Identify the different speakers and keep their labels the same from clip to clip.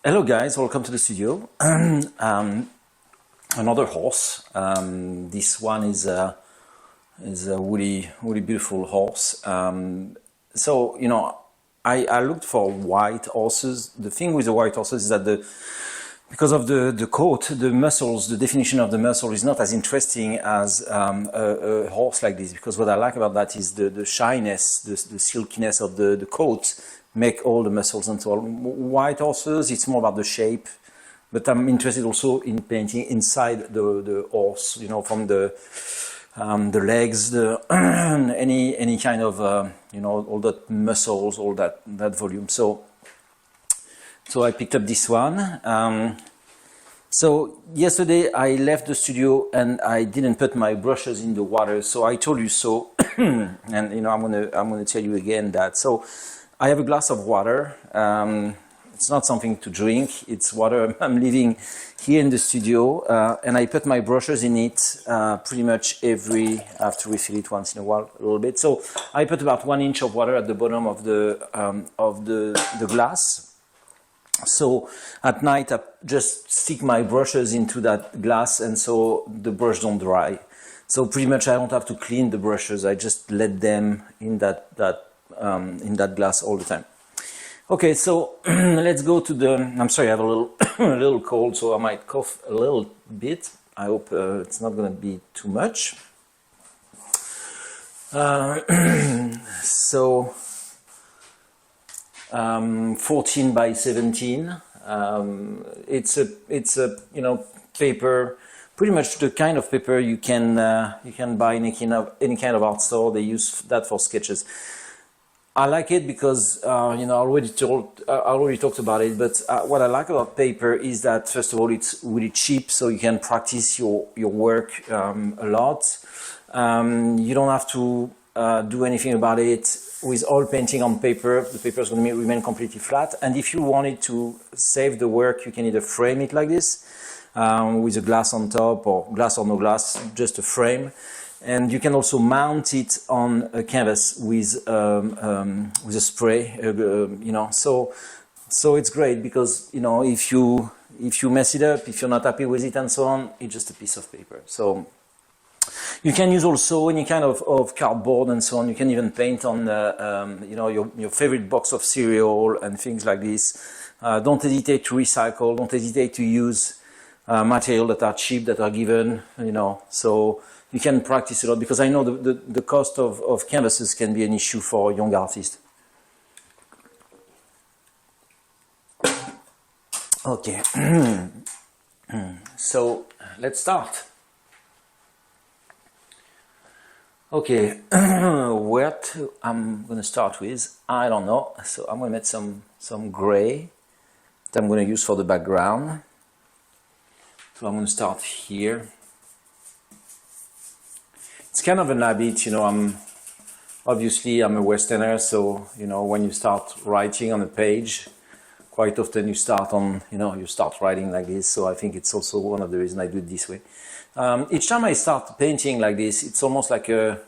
Speaker 1: Hello guys, welcome to the studio. Another horse. This one is a really beautiful horse. So you know, I looked for white horses. The thing with the white horses is that because of the coat, the muscles, the definition of the muscle is not as interesting as a horse like this. Because what I like about that is the shyness, the silkiness of the coat make all the muscles and so on. White horses, it's more about the shape, but I'm interested also in painting inside the horse, you know, from the legs, any kind of you know, all that muscles, all that volume. So I picked up this one. So yesterday I left the studio and I didn't put my brushes in the water. So I told you so, and you know, I'm gonna tell you again that. So I have a glass of water. It's not something to drink, it's water I'm leaving here in the studio, and I put my brushes in it pretty much I have to refill it once in a while, a little bit. So I put about 1 inch of water at the bottom of the glass. So at night I just stick my brushes into that glass, and so the brush don't dry. So pretty much I don't have to clean the brushes, I just let them in that glass all the time. Okay, so let's go to the. I'm sorry, I have a little a little cold, so I might cough a little bit. I hope it's not going to be too much. So 14 by 17. It's a you know, paper. Pretty much the kind of paper you can buy in any kind of art store. They use that for sketches. I like it because you know, I already talked about it, but what I like about paper is that, first of all, it's really cheap, so you can practice your work a lot. You don't have to do anything about it. With oil painting on paper, the paper is going to remain completely flat, and if you wanted to save the work, you can either frame it like this with a glass on top, or glass or no glass, just a frame. And you can also mount it on a canvas with a spray, you know. So it's great because, you know, if you mess it up, if you're not happy with it and so on, it's just a piece of paper. So you can use also any kind of cardboard and so on. You can even paint on you know, your favorite box of cereal and things like this. Don't hesitate to recycle. Don't hesitate to use material that are cheap, that are given, you know. So you can practice a lot, because I know the cost of canvases can be an issue for young artists. Okay, so let's start. Okay, what I'm going to start with, I don't know. So I'm going to make some gray that I'm going to use for the background. So I'm going to start here. It's kind of an habit, you know. I'm a Westerner, so you know, when you start writing on a page, quite often you start writing like this. So I think it's also one of the reasons I do it this way. Each time I start painting like this, it's almost like a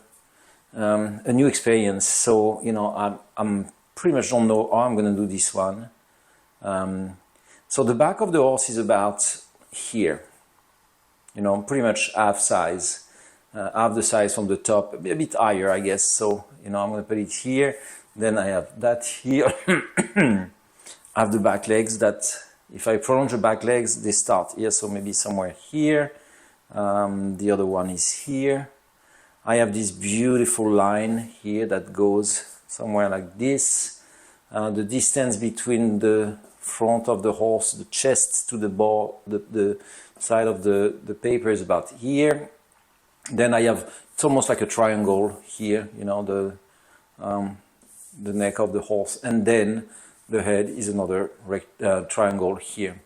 Speaker 1: new experience. So you know, I'm pretty much don't know how I'm going to do this one. So the back of the horse is about here, you know, pretty much half size. Half the size from the top, a bit higher, I guess. So, you know, I'm going to put it here. Then I have that here. I have the back legs that, if I prolong the back legs, they start here. So maybe somewhere here. The other one is here. I have this beautiful line here that goes somewhere like this. The distance between the front of the horse, the chest to the ball, the side of the paper is about here. Then I have, it's almost like a triangle here, you know, the neck of the horse, and then the head is another triangle here.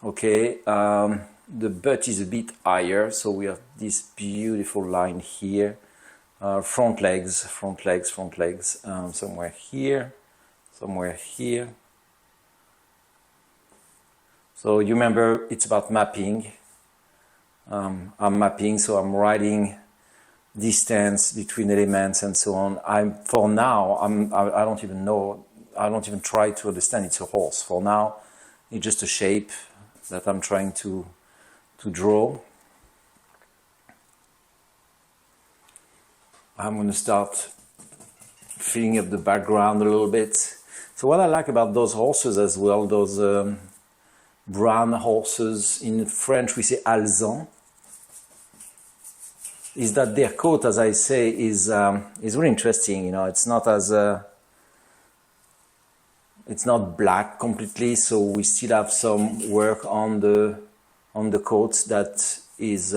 Speaker 1: Okay, the butt is a bit higher, so we have this beautiful line here. Front legs, somewhere here, somewhere here. So you remember, it's about mapping. I'm mapping, so I'm writing distance between elements and so on. I don't even know, I don't even try to understand it's a horse. For now, It's just a shape that I'm trying to draw. I'm going to start filling up the background a little bit. So what I like about those horses as well, those brown horses, in French we say alezans, is that their coat, as I say, is really interesting. You know, it's not as it's not black completely, so we still have some work on the coat that is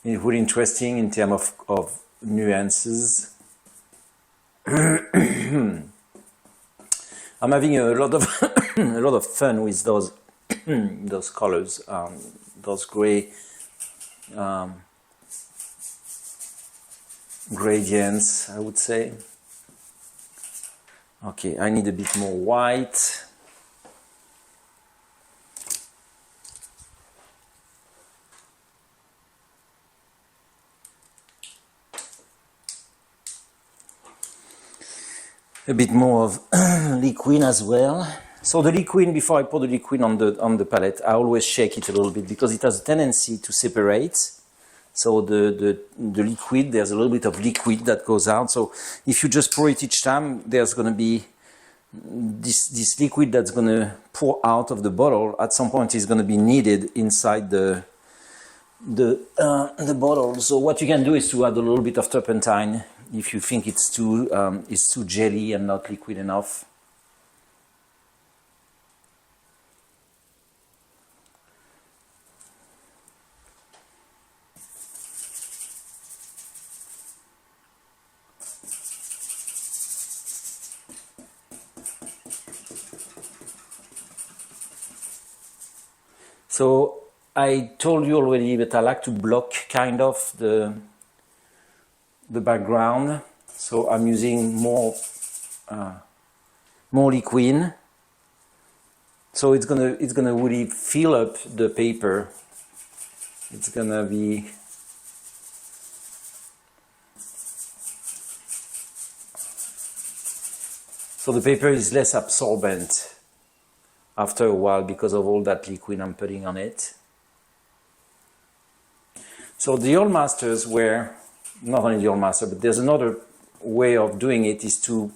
Speaker 1: really interesting in terms of nuances. I'm having a lot of a lot of fun with those those colors, those gray gradients, I would say. Okay, I need a bit more white. A bit more of liquid as well. So the liquid, before I put the liquid on the palette, I always shake it a little bit because it has a tendency to separate. So the liquid, there's a little bit of liquid that goes out. So if you just pour it each time, there's going to be this liquid that's going to pour out of the bottle. At some point, is going to be needed inside the bottle. So what you can do is to add a little bit of turpentine if you think it's too jelly and not liquid enough. So I told you already that I like to block kind of the background. So I'm using more liquid. So it's gonna really fill up the paper. It's gonna be so the paper is less absorbent after a while because of all that liquid I'm putting on it. So the old masters were, not only the old master, but there's another way of doing it, is to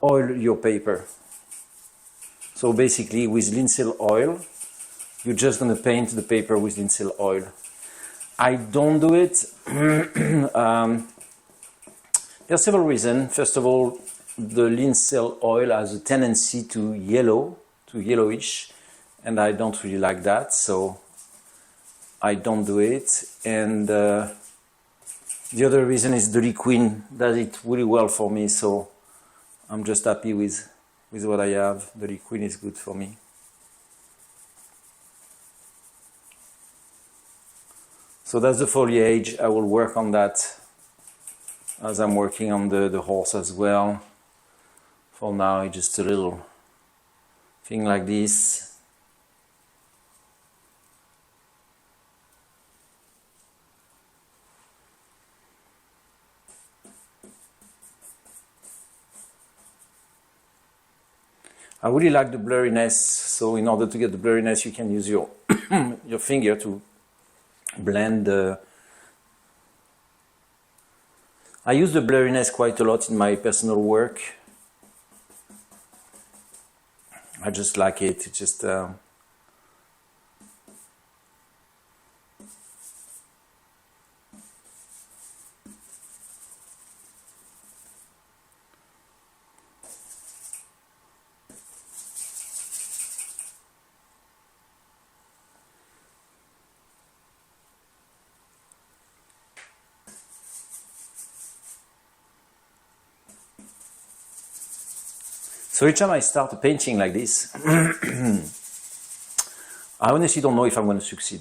Speaker 1: oil your paper. So basically with linseed oil, you're just going to paint the paper with linseed oil. I don't do it. There are several reasons. First of all, the linseed oil has a tendency to yellowish, and I don't really like that, so I don't do it. And the other reason is the liquid does it really well for me, so I'm just happy with what I have. The liquid is good for me. So that's the foliage. I will work on that as I'm working on the horse as well. For now, it's just a little thing like this. I really like the blurriness, so in order to get the blurriness, you can use your your finger to blend the... I use the blurriness quite a lot in my personal work. I just like it. It's just so each time I start a painting like this, I honestly don't know if I'm going to succeed.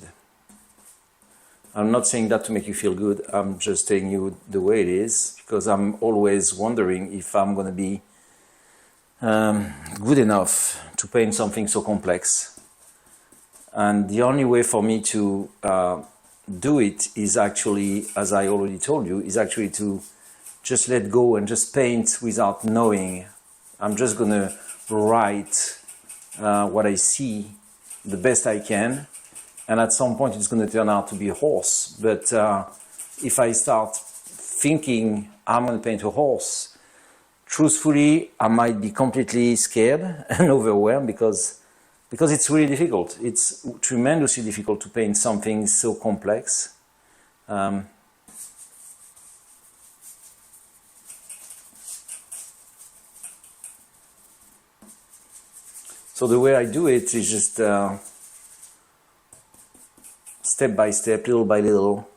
Speaker 1: I'm not saying that to make you feel good. I'm just telling you the way it is, because I'm always wondering if I'm going to be good enough to paint something so complex. And the only way for me to do it is actually, as I already told you, is actually to just let go and just paint without knowing. I'm just going to write what I see the best I can, and at some point it's going to turn out to be a horse. But if I start thinking I'm going to paint a horse, truthfully, I might be completely scared and overwhelmed because it's really difficult. It's tremendously difficult to paint something so complex. So the way I do it is just step by step, little by little.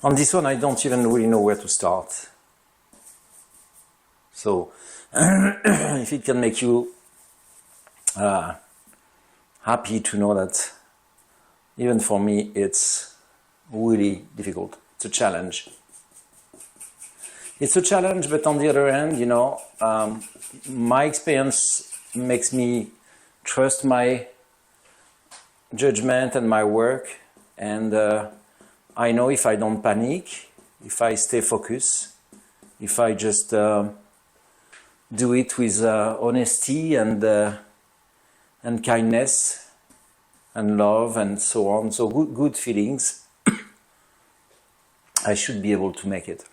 Speaker 1: On this one, I don't even really know where to start. So, if it can make you happy to know that even for me, it's really difficult. It's a challenge. It's a challenge, but on the other hand, you know, my experience makes me trust my judgment and my work, and I know if I don't panic, if I stay focused, if I just do it with honesty and kindness and love and so on, so good feelings, I should be able to make it.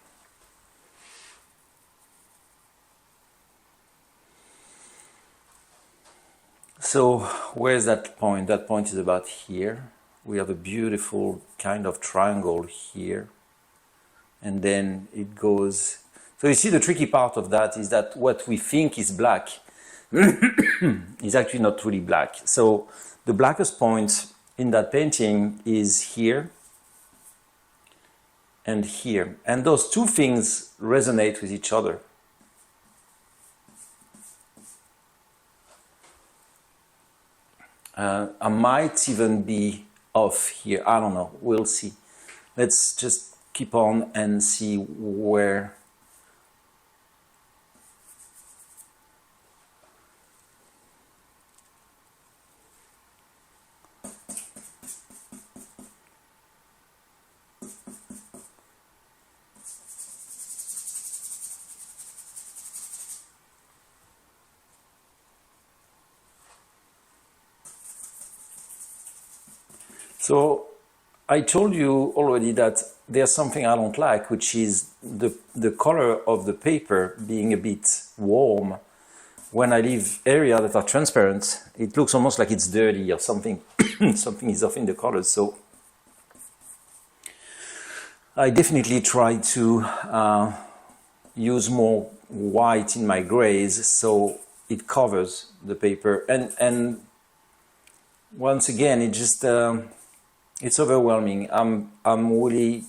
Speaker 1: So where's that point? That point is about here. We have a beautiful kind of triangle here, and then it goes. So you see, the tricky part of that is that what we think is black is actually not really black. So the blackest point in that painting is here and here, and those two things resonate with each other. I might even be off here. I don't know. We'll see. Let's just keep on and see where. So I told you already that there's something I don't like, which is the color of the paper being a bit warm. When I leave areas that are transparent, it looks almost like it's dirty or something. Something is off in the colors. So I definitely try to use more white in my grays so it covers the paper. And once again, it just it's overwhelming. I'm really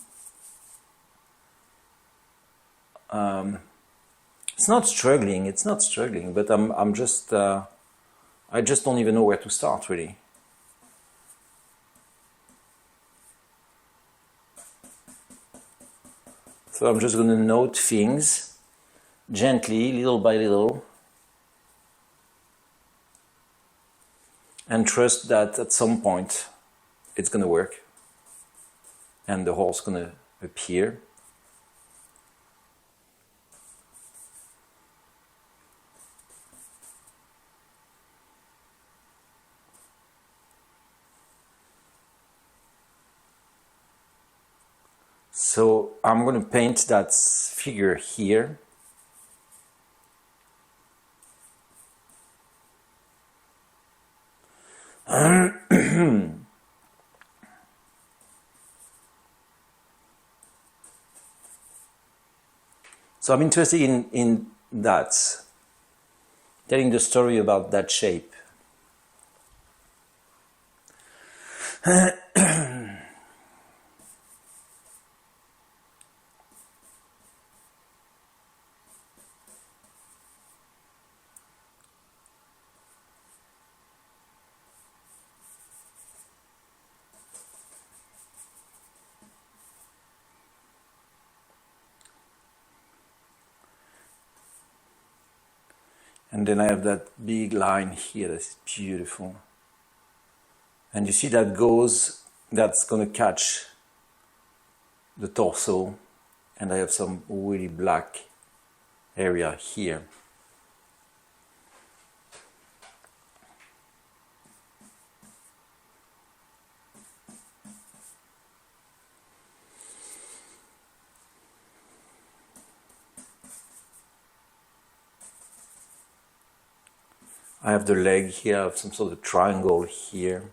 Speaker 1: it's not struggling, but I'm just I just don't even know where to start, really. So I'm just going to note things gently, little by little, and trust that at some point it's going to work and the horse going to appear. So I'm going to paint that figure here. So I'm interested in that, telling the story about that shape. And then I have that big line here that's beautiful. And you see that that's going to catch the torso, and I have some really black area here. I have the leg here, I have some sort of triangle here.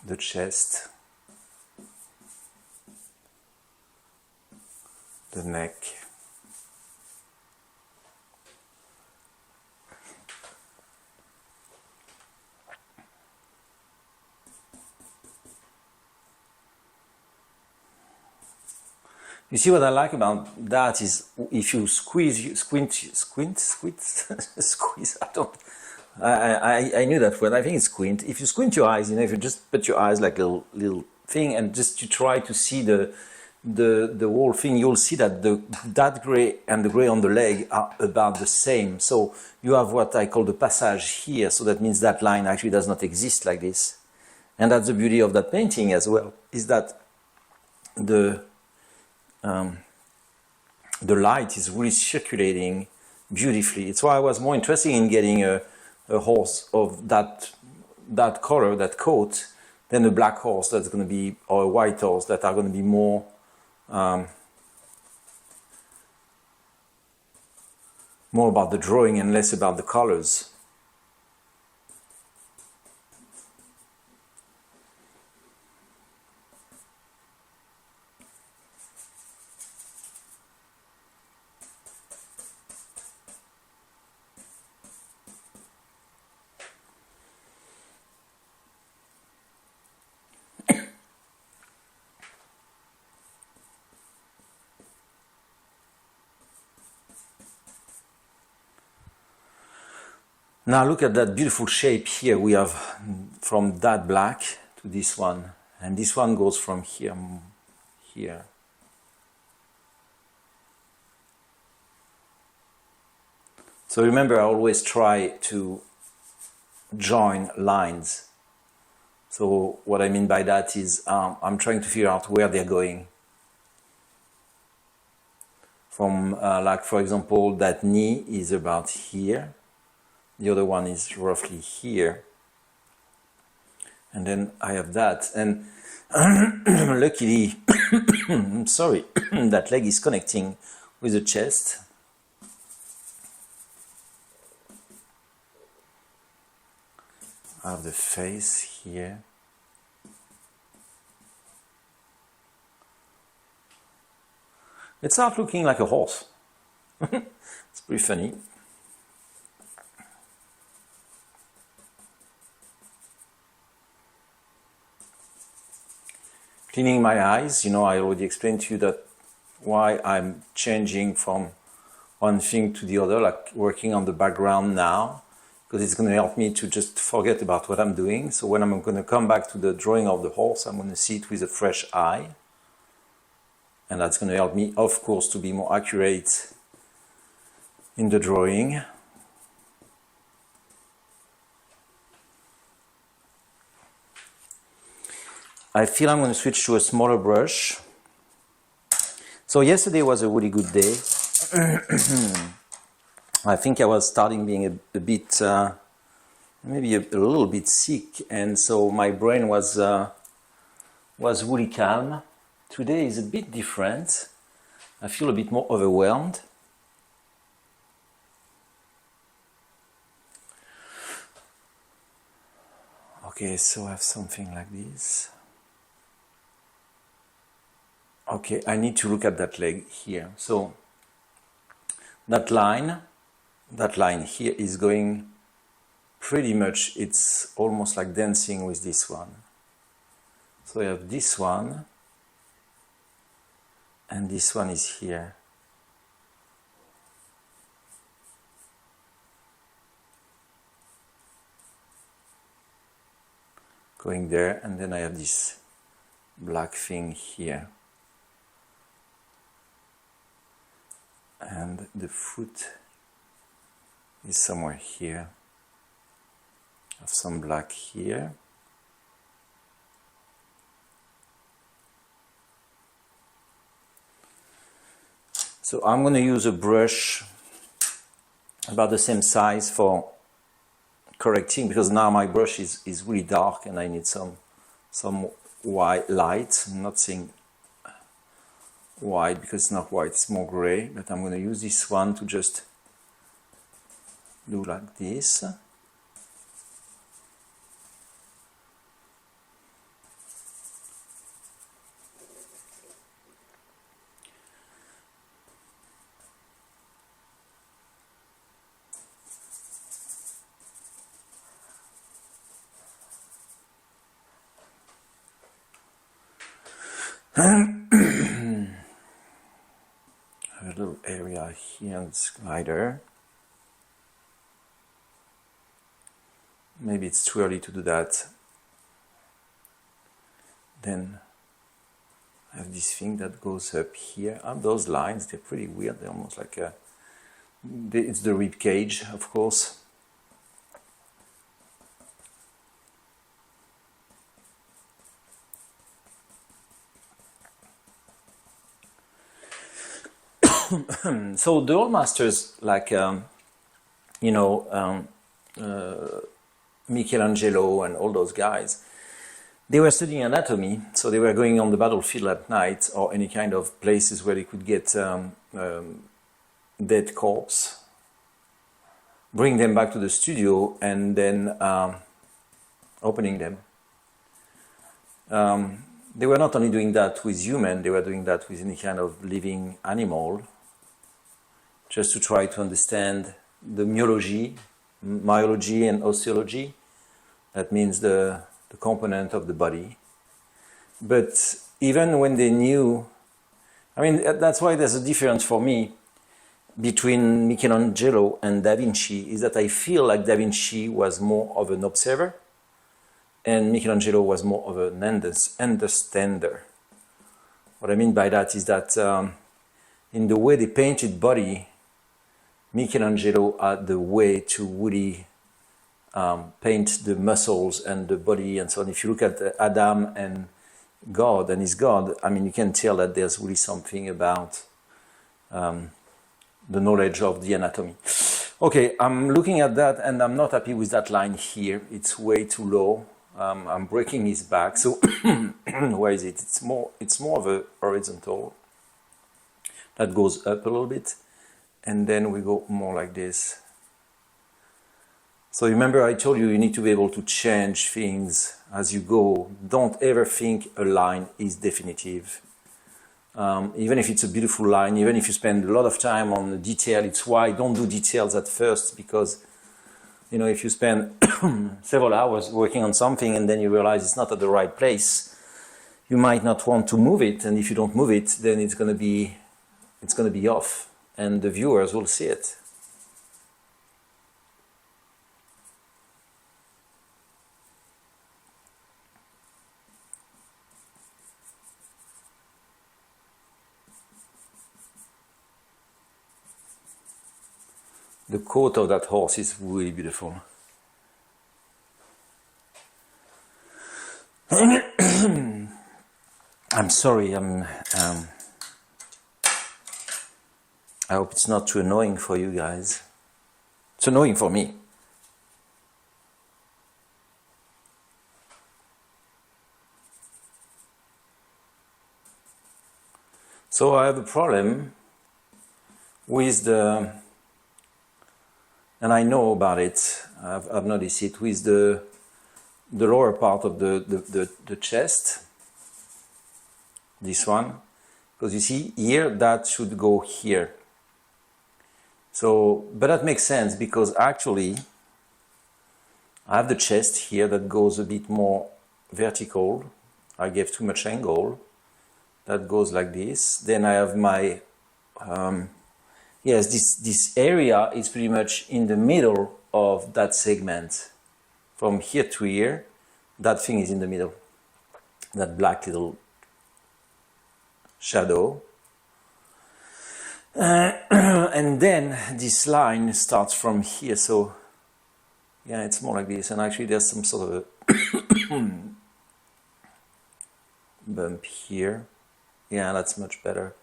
Speaker 1: The chest, the neck. You see what I like about that is if you squeeze, squeeze, I knew that word, I think it's squint. If you squint your eyes, if you just put your eyes like a little thing and just you try to see the whole thing, you'll see that that gray and the gray on the leg are about the same. So you have what I call the passage here, so that means that line actually does not exist like this. And that's the beauty of that painting as well, is that the light is really circulating beautifully. It's why I was more interested in getting a horse of that color, that coat, than a black horse that's going to be, or a white horse that are going to be more about the drawing and less about the colors. Now look at that beautiful shape here. We have from that black to this one, and this one goes from here. So remember, I always try to join lines. So what I mean by that is I'm trying to figure out where they're going. From like for example, that knee is about here. The other one is roughly here. And then I have that. And luckily, sorry, that leg is connecting with the chest. I have the face here. It starts looking like a horse. It's pretty funny. Cleaning my eyes, I already explained to you that why I'm changing from one thing to the other, like working on the background now, because it's going to help me to just forget about what I'm doing. So when I'm going to come back to the drawing of the horse, I'm going to see it with a fresh eye. And that's going to help me, of course, to be more accurate in the drawing. I feel I'm going to switch to a smaller brush. So yesterday was a really good day. I think I was starting being a bit, maybe a little bit sick, and so my brain was really calm. Today is a bit different. I feel a bit more overwhelmed. Okay, so I have something like this. Okay, I need to look at that leg here. So that line here is going pretty much, it's almost like dancing with this one. So I have this one, and this one is here. Going there, and then I have this black thing here. And the foot is somewhere here. I have some black here. So I'm going to use a brush about the same size for correcting, because now my brush is really dark and I need some white light. I'm not saying white because it's not white, it's more gray, but I'm going to use this one to just do like this. A little area here on this glider. Maybe it's too early to do that. Then I have this thing that goes up here. And those lines, they're pretty weird. They're almost like it's the rib cage, of course. So the old masters, like Michelangelo and all those guys, they were studying anatomy, so they were going on the battlefield at night or any kind of places where they could get dead corpse, bring them back to the studio, and then opening them. They were not only doing that with human, they were doing that with any kind of living animal, just to try to understand the myology and osteology. That means the component of the body. But even when they knew, I mean, that's why there's a difference for me between Michelangelo and Da Vinci, is that I feel like Da Vinci was more of an observer and Michelangelo was more of an understander. What I mean by that is that in the way they painted body, Michelangelo had the way to really paint the muscles and the body and so on. If you look at Adam and God and his God, I mean, you can tell that there's really something about the knowledge of the anatomy. Okay, I'm looking at that and I'm not happy with that line here. It's way too low. I'm breaking his back. So where is it? It's more of a horizontal. That goes up a little bit. And then we go more like this. So remember I told you need to be able to change things as you go. Don't ever think a line is definitive. Even if it's a beautiful line, even if you spend a lot of time on the detail, it's why don't do details at first, because you know, if you spend several hours working on something and then you realize it's not at the right place, you might not want to move it, and if you don't move it, then it's going to be off, and the viewers will see it. The coat of that horse is really beautiful. I'm sorry, I hope it's not too annoying for you guys. It's annoying for me. So I have a problem with the, and I know about it, I've noticed it, with the lower part of the chest, this one, because you see here, that should go here. So, but that makes sense, because actually I have the chest here that goes a bit more vertical. I gave too much angle. That goes like this. Then I have my, yes, this area is pretty much in the middle of that segment. From here to here, that thing is in the middle. That black little shadow. And then this line starts from here, so yeah, it's more like this, and actually there's some sort of a bump here. Yeah, that's much better.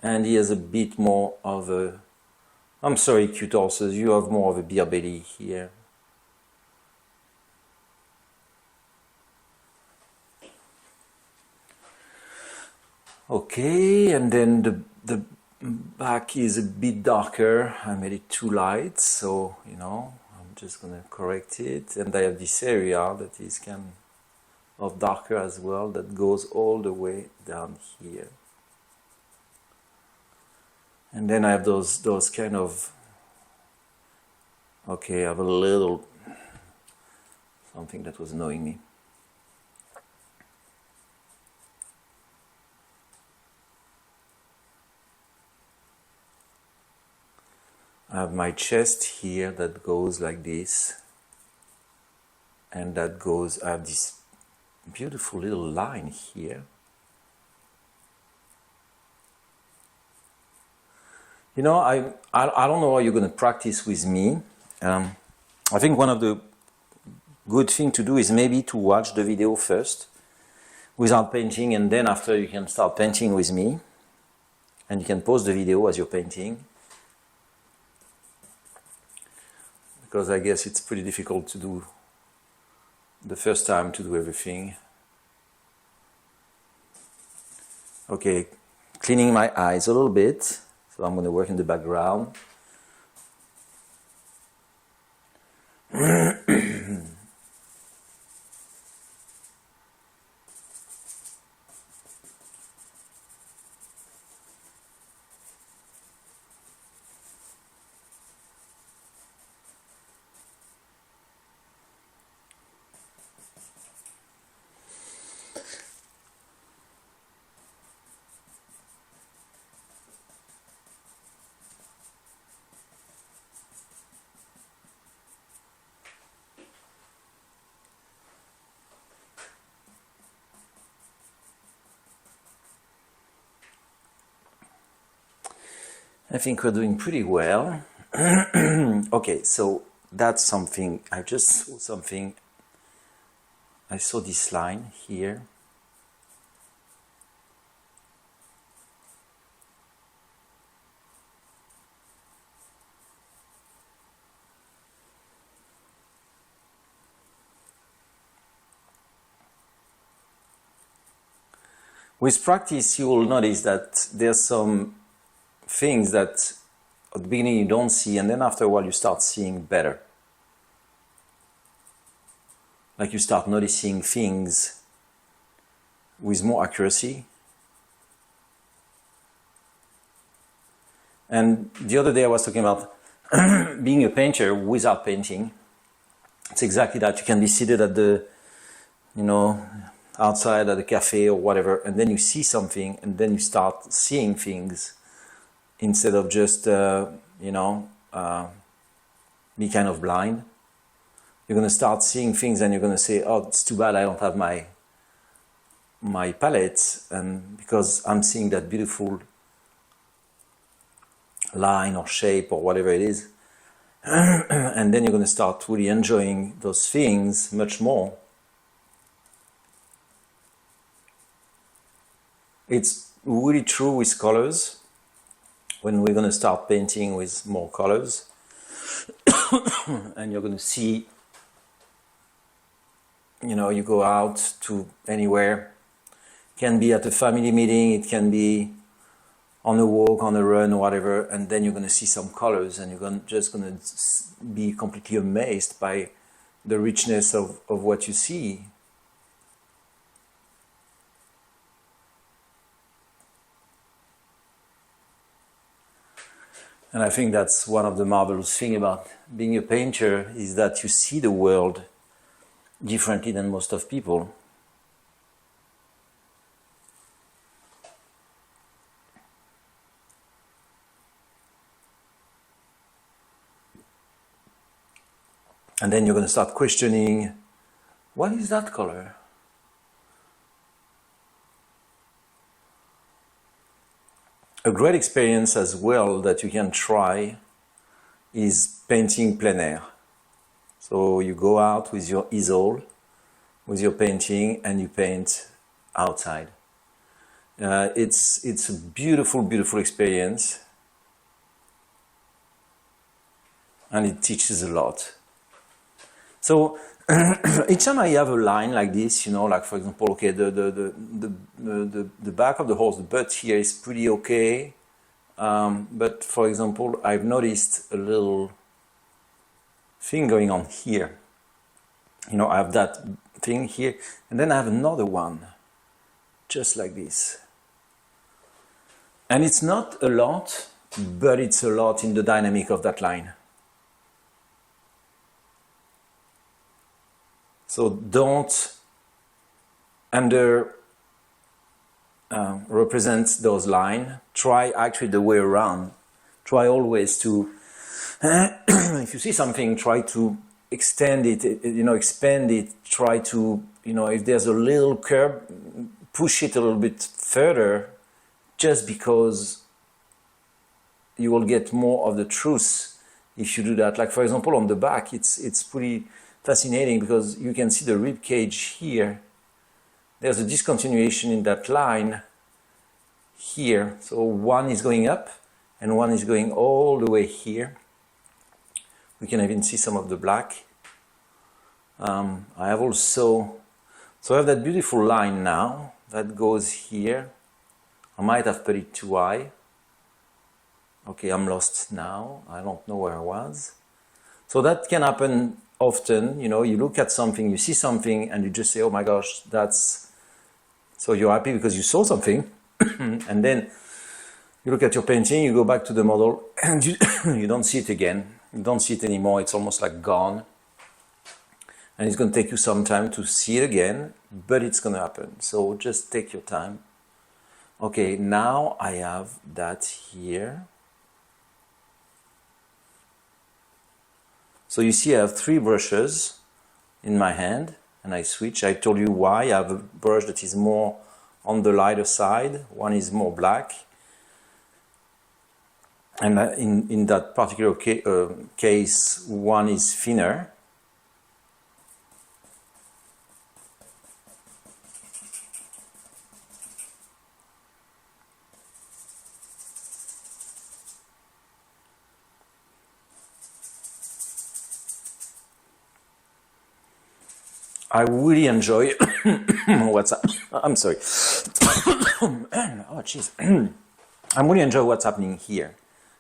Speaker 1: And he has a bit more of a, I'm sorry, cute horses, you have more of a beer belly here. Okay, and then the back is a bit darker. I made it too light, so you know, I'm just gonna correct it. And I have this area that is kind of darker as well, that goes all the way down here. And then I have those kind of, okay, I have a little something that was annoying me. I have my chest here that goes like this, and that goes, I have this beautiful little line here. You know, I don't know how you're going to practice with me. I think one of the good thing to do is maybe to watch the video first without painting, and then after you can start painting with me, and you can pause the video as you're painting. Because I guess it's pretty difficult to do the first time, to do everything. Okay, cleaning my eyes a little bit, so I'm going to work in the background. I think we're doing pretty well. Okay, so that's something, I just saw something, I saw this line here. With practice, you will notice that there's some things that at the beginning you don't see, and then after a while you start seeing better. Like you start noticing things with more accuracy. And the other day I was talking about being a painter without painting. It's exactly that. You can be seated at the, you know, outside at a cafe or whatever, and then you see something, and then you start seeing things instead of just, you know, be kind of blind. You're going to start seeing things, and you're going to say, oh, it's too bad I don't have my palette, and because I'm seeing that beautiful line or shape or whatever it is. And then you're going to start really enjoying those things much more. It's really true with colors. When we're going to start painting with more colors, and you're going to see, you know, you go out to anywhere, it can be at a family meeting, it can be on a walk, on a run, or whatever, and then you're going to see some colors, and you're just going to be completely amazed by the richness of what you see. And I think that's one of the marvelous things about being a painter, is that you see the world differently than most of people. And then you're going to start questioning, what is that color? A great experience as well that you can try is painting plein air. So you go out with your easel, with your painting, and you paint outside. It's a beautiful, beautiful experience, and it teaches a lot. So each time I have a line like this, you know, like for example, okay, the back of the horse, the butt here is pretty okay, but for example, I've noticed a little thing going on here. You know, I have that thing here, and then I have another one, just like this. And it's not a lot, but it's a lot in the dynamic of that line. So don't represent those lines. Try actually the way around. Try always to, if you see something, try to extend it, you know, expand it. Try to, you know, if there's a little curve, push it a little bit further, just because you will get more of the truth if you do that. Like for example, on the back, it's pretty fascinating because you can see the rib cage here. There's a discontinuation in that line here. So one is going up and one is going all the way here. We can even see some of the black. I have also, so I have that beautiful line now that goes here. I might have put it too high. Okay, I'm lost now. I don't know where I was. So that can happen often. You know, you look at something, you see something, and you just say, oh my gosh, that's... So you're happy because you saw something, and then you look at your painting, you go back to the model, and you don't see it again. You don't see it anymore. It's almost like gone. And it's going to take you some time to see it again, but it's going to happen. So just take your time. Okay, now I have that here. So you see I have 3 brushes in my hand, and I switch. I told you why. I have a brush that is more on the lighter side, one is more black. And in that particular case, one is thinner. I really enjoy what's up. I'm sorry. Oh, jeez. I really enjoy what's happening here.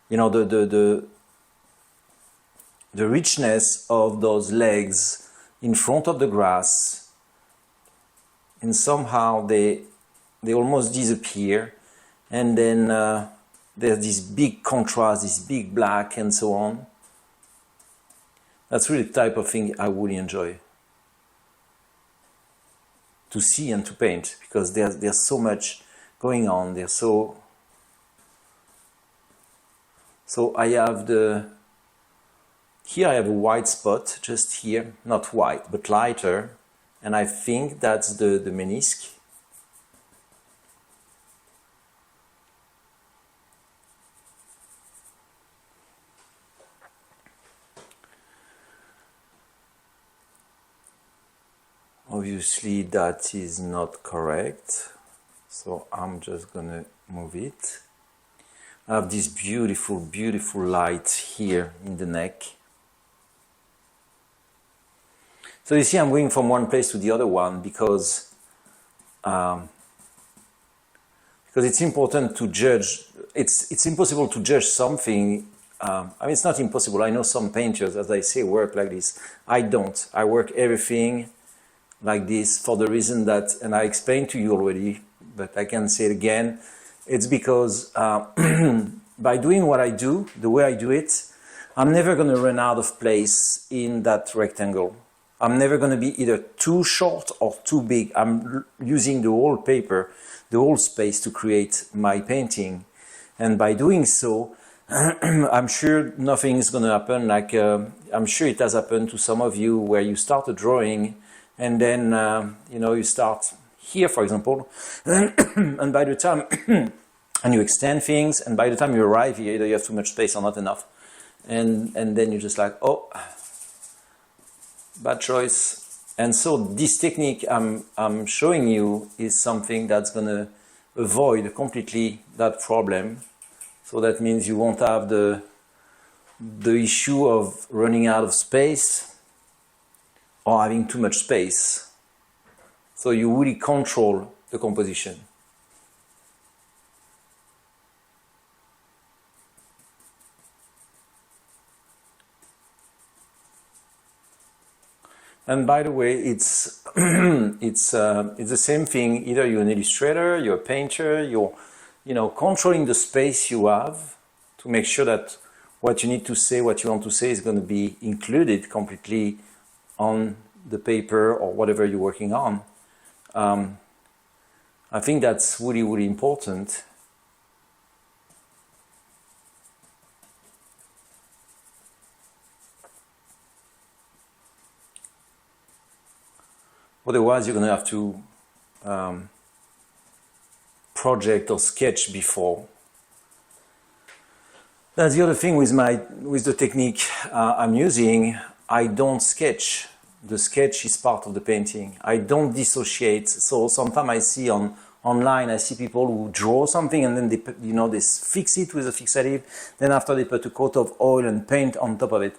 Speaker 1: You know, the richness of those legs in front of the grass, and somehow they almost disappear, and then there's this big contrast, this big black, and so on. That's really the type of thing I really enjoy to see and to paint, because there's so much going on. There's so I have here I have a white spot just here, not white but lighter, and I think that's the menisque. Obviously that is not correct, so I'm just gonna move it. I have this beautiful, beautiful light here in the neck. So you see I'm going from one place to the other one because it's important to judge. It's impossible to judge something. I mean, it's not impossible. I know some painters, as I say, work like this. I don't. I work everything like this for the reason that, and I explained to you already, but I can say it again, it's because by doing what I do, the way I do it, I'm never going to run out of place in that rectangle. I'm never going to be either too short or too big. I'm using the whole paper, the whole space to create my painting. And by doing so, I'm sure nothing is going to happen. Like I'm sure it has happened to some of you where you start a drawing and then, you know, you start here, for example, and by the time and you extend things, and by the time you arrive here, either you have too much space or not enough, and then you're just like, oh, bad choice. And so this technique I'm showing you is something that's going to avoid completely that problem. So that means you won't have the issue of running out of space or having too much space. So you really control the composition. And by the way, it's it's the same thing. Either you're an illustrator, you're a painter, you're controlling the space you have to make sure that what you need to say, what you want to say, is going to be included completely on the paper or whatever you're working on. I think that's really, really important. Otherwise, you're going to have to project or sketch before. That's the other thing with the technique I'm using. I don't sketch. The sketch is part of the painting. I don't dissociate. So sometimes I see online, I see people who draw something and then they fix it with a fixative. Then after they put a coat of oil and paint on top of it.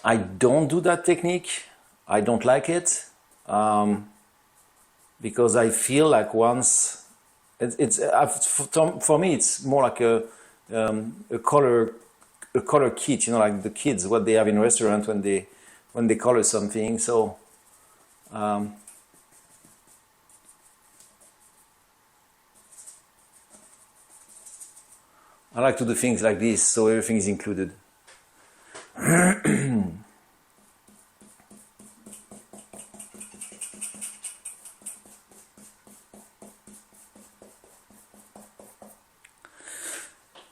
Speaker 1: I don't do that technique. I don't like it because I feel like once for me it's more like a color kit, like the kids what they have in restaurant when they color something. So I like to do things like this, so everything is included.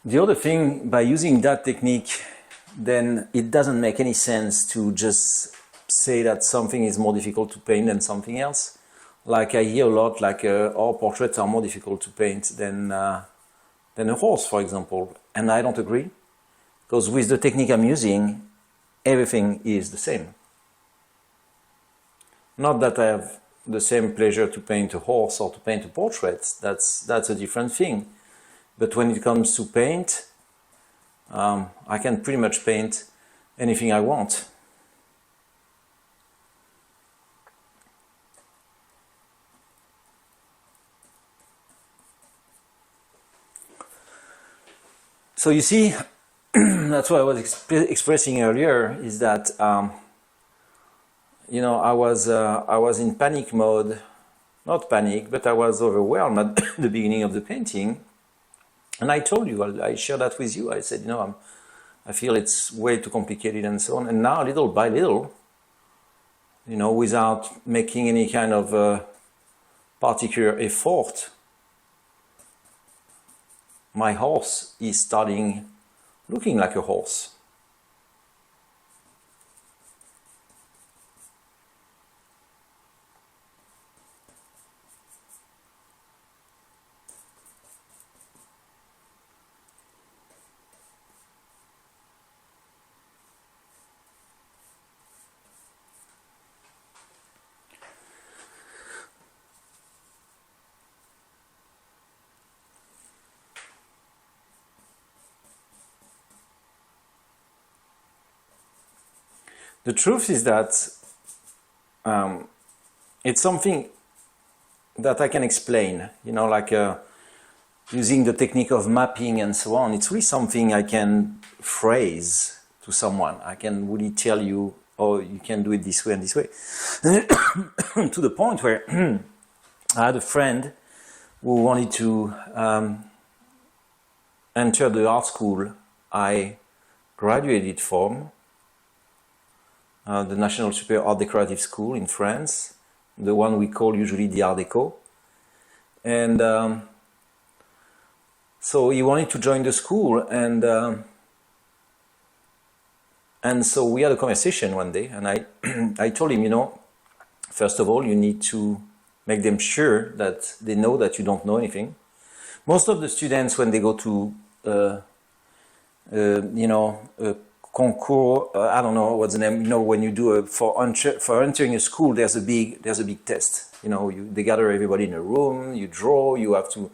Speaker 1: The other thing, by using that technique, then it doesn't make any sense to just say that something is more difficult to paint than something else. Like I hear a lot, like our portraits are more difficult to paint than a horse, for example, and I don't agree. Because with the technique I'm using, everything is the same. Not that I have the same pleasure to paint a horse or to paint a portrait. That's a different thing. But when it comes to paint, I can pretty much paint anything I want. So you see, that's what I was expressing earlier, is that I was in panic mode, not panic, but I was overwhelmed at the beginning of the painting, and I told you, I shared that with you. I said, I feel it's way too complicated and so on. And now, little by little, without making any kind of particular effort, my horse is starting looking like a horse. The truth is that it's something that I can explain, like using the technique of mapping and so on. It's really something I can phrase to someone. I can really tell you, oh, you can do it this way and this way. To the point where I had a friend who wanted to enter the art school I graduated from, the National Superior Art Decorative School in France, the one we call usually the Art Deco. And so he wanted to join the school, and so we had a conversation one day, and I told him, first of all, you need to make them sure that they know that you don't know anything. Most of the students, when they go to, you know, a concours, I don't know what's the name, you know, when you do for entering a school, there's a big test. You know, they gather everybody in a room, you draw, you have to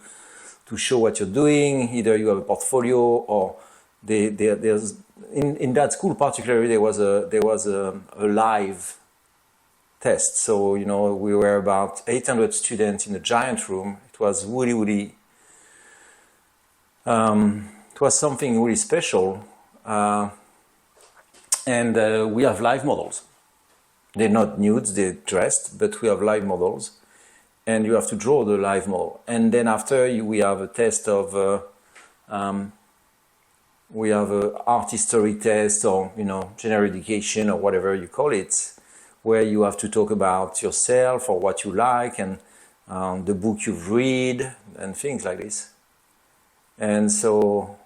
Speaker 1: show what you're doing. Either you have a portfolio, or there's in that school particularly there was a live test. So, you know, we were about 800 students in a giant room. It was really it was something really special, and we have live models. They're not nudes, they're dressed, but we have live models, and you have to draw the live model. And then after, we have a test of we have a art history test, or, you know, general education, or whatever you call it, where you have to talk about yourself or what you like, and the book you've read, and things like this. And so,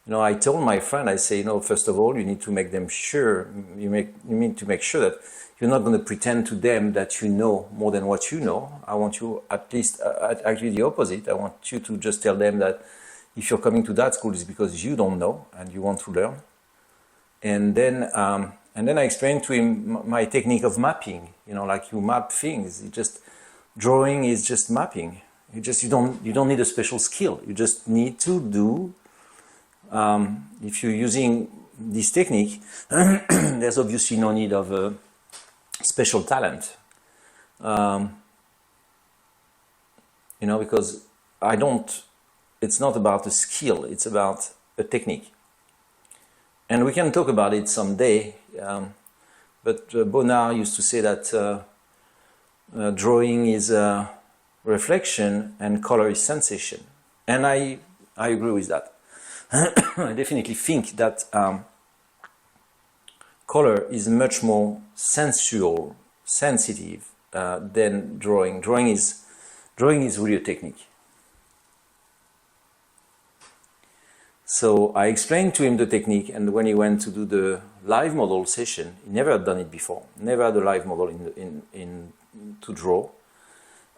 Speaker 1: you know, I told my friend, I say, you know, first of all, you need to make them sure, you need to make sure that you're not going to pretend to them that you know more than what you know. I want you, at least, actually the opposite. I want you to just tell them that if you're coming to that school, it's because you don't know and you want to learn. And then I explained to him my technique of mapping. You know, like you map things. You just, drawing is just mapping. You don't need a special skill. You just need to do. If you're using this technique, there's obviously no need of a special talent. You know, because it's not about a skill, it's about a technique. And we can talk about it someday, but Bonnard used to say that drawing is reflection and color is sensation. And I agree with that. I definitely think that color is much more sensual, sensitive than drawing. Drawing is really a technique. So I explained to him the technique, and when he went to do the live model session, he never had done it before, never had a live model to draw.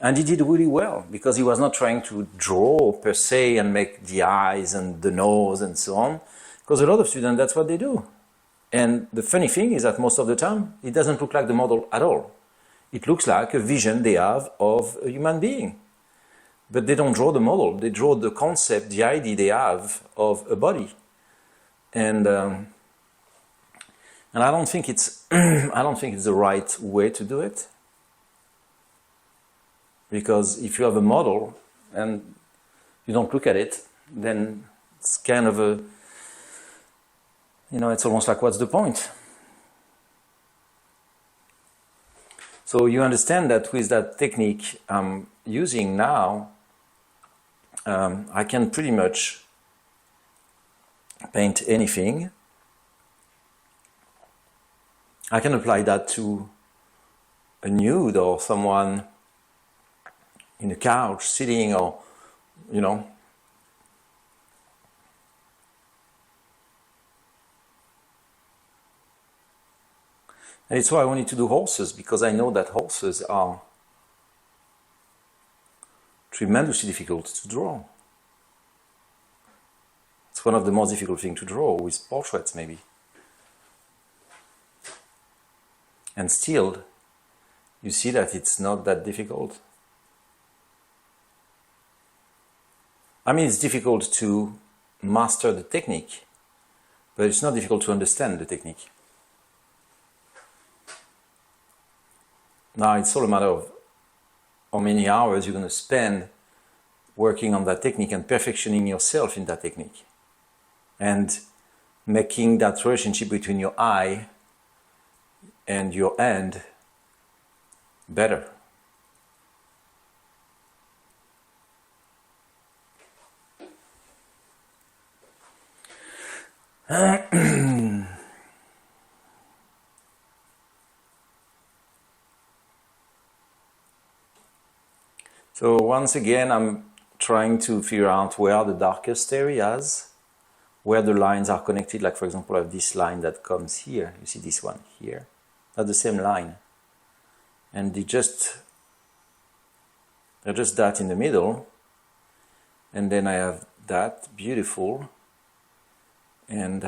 Speaker 1: And he did really well, because he was not trying to draw per se and make the eyes and the nose and so on, because a lot of students, that's what they do. And the funny thing is that most of the time, it doesn't look like the model at all. It looks like a vision they have of a human being. But they don't draw the model, they draw the concept, the idea they have of a body. And I don't think it's the right way to do it. Because if you have a model and you don't look at it, then it's kind of a, you know, it's almost like, what's the point? So you understand that with that technique I'm using now, I can pretty much paint anything. I can apply that to a nude or someone in a couch sitting, or, you know. And it's why I wanted to do horses, because I know that horses are tremendously difficult to draw. It's one of the most difficult things to draw, with portraits maybe. And still, you see that it's not that difficult. I mean, it's difficult to master the technique, but it's not difficult to understand the technique. Now, it's all a matter of how many hours you're going to spend working on that technique and perfectioning yourself in that technique, and making that relationship between your eye and your hand better. So once again, I'm trying to figure out where are the darkest areas, where the lines are connected. Like, for example, I have this line that comes here. You see this one here? That's the same line. And Just that in the middle, and then I have that beautiful, and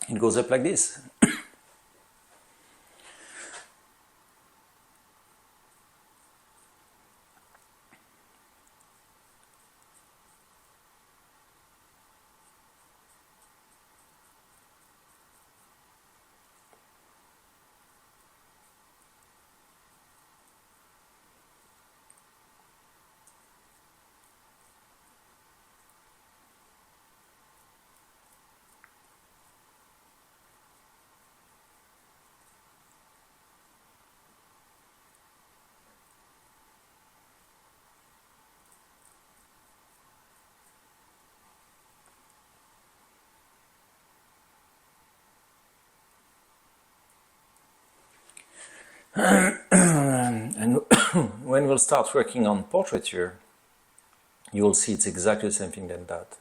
Speaker 1: it goes up like this. And when we'll start working on portraiture, you will see it's exactly the same thing than that.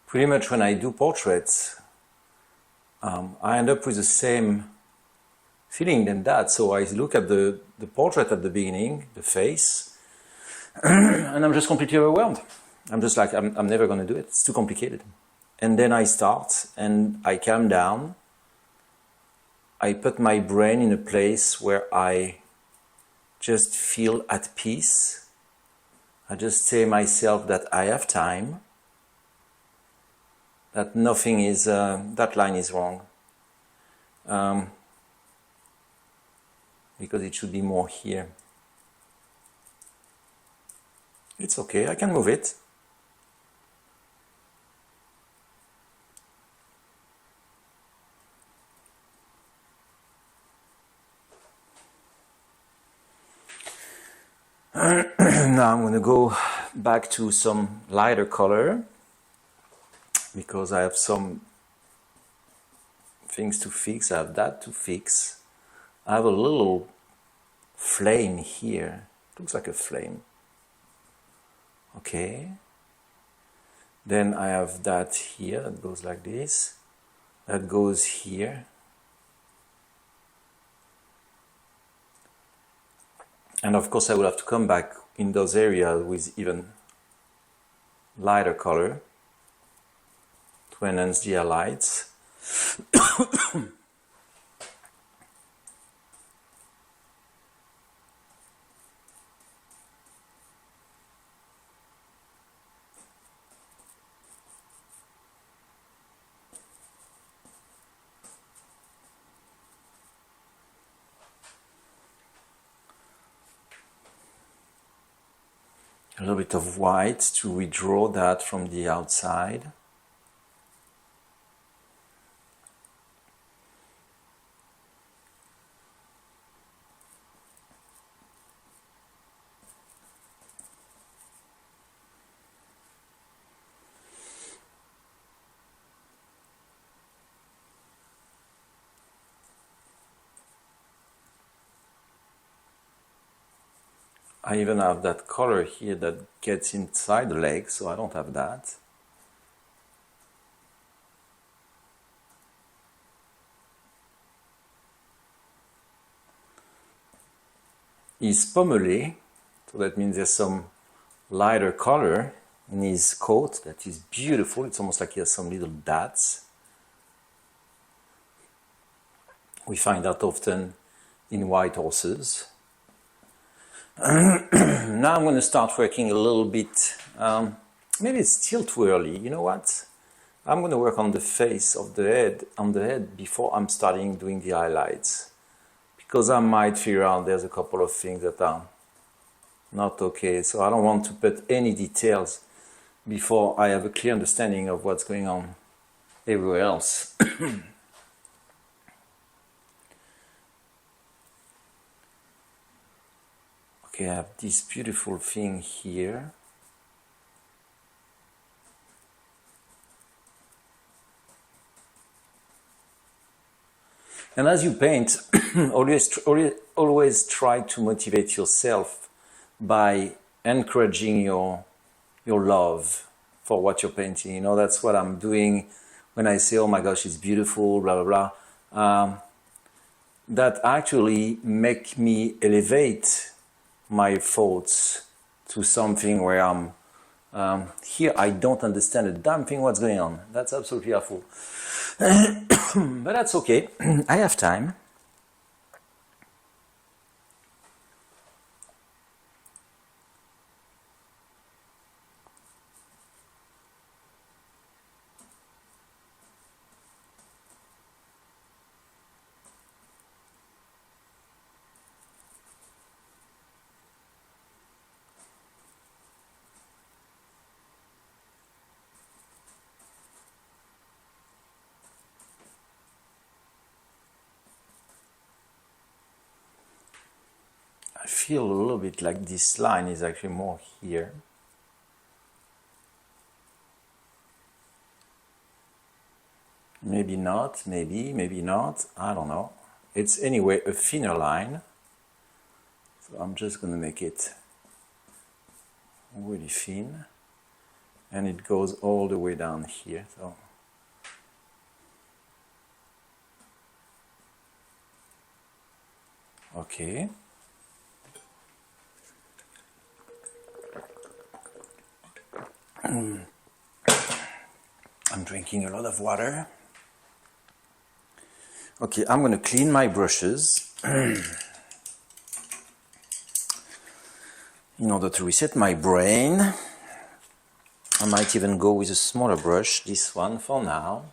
Speaker 1: Pretty much when I do portraits, I end up with the same feeling than that. So I look at the portrait at the beginning, the face, and I'm just completely overwhelmed. I'm just like, I'm never going to do it. It's too complicated. And then I start and I calm down. I put my brain in a place where I just feel at peace. I just say myself that I have time, that nothing is, that line is wrong. Because it should be more here. It's okay, I can move it. Now I'm going to go back to some lighter color, because I have some things to fix. I have that to fix. I have a little flame here. It looks like a flame. Okay. Then I have that here that goes like this. That goes here. And of course I will have to come back in those areas with even lighter color to enhance the highlights. A little bit of white to withdraw that from the outside. I even have that color here that gets inside the leg, so I don't have that. He's pommelé, so that means there's some lighter color in his coat that is beautiful. It's almost like he has some little dots. We find that often in white horses. Now I'm going to start working a little bit, maybe it's still too early, you know what? I'm going to work on the face of the head, on the head before I'm starting doing the highlights. Because I might figure out there's a couple of things that are not okay, so I don't want to put any details before I have a clear understanding of what's going on everywhere else. Okay, I have this beautiful thing here. And as you paint, always try to motivate yourself by encouraging your love for what you're painting. You know, that's what I'm doing when I say, oh my gosh, it's beautiful, blah, blah, blah. That actually make me elevate my thoughts to something where I'm here. I don't understand a damn thing what's going on. That's absolutely awful. But that's okay. I have time. I feel a little bit like this line is actually more here. Maybe not, maybe not, I don't know. It's anyway a thinner line. So I'm just going to make it really thin. And it goes all the way down here. So okay. I'm drinking a lot of water. Okay, I'm going to clean my brushes in order to reset my brain. I might even go with a smaller brush, this one for now.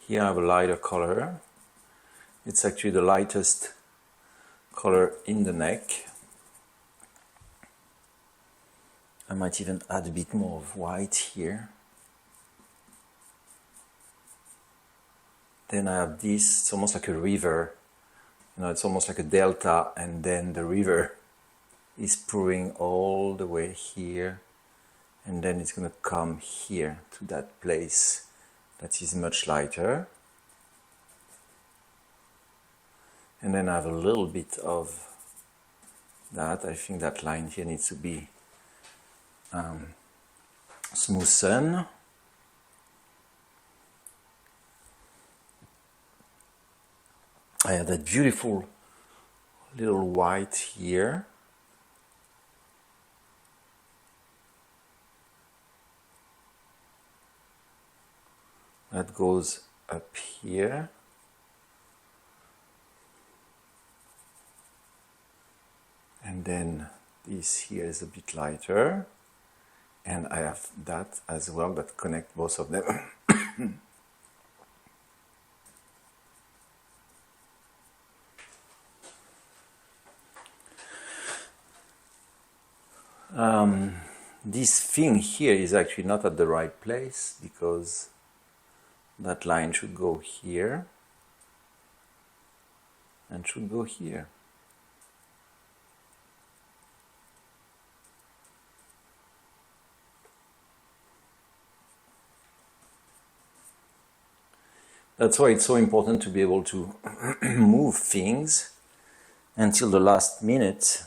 Speaker 1: Here I have a lighter color. It's actually the lightest color in the neck. I might even add a bit more of white here. Then I have this, it's almost like a river. You know, it's almost like a delta, and then the river is pouring all the way here, and then it's going to come here to that place that is much lighter. And then I have a little bit of that. I think that line here needs to be smoothened. I have that beautiful little white here. That goes up here. And then this here is a bit lighter. And I have that as well that connect both of them. This thing here is actually not at the right place, because that line should go here and should go here. That's why it's so important to be able to move things until the last minute.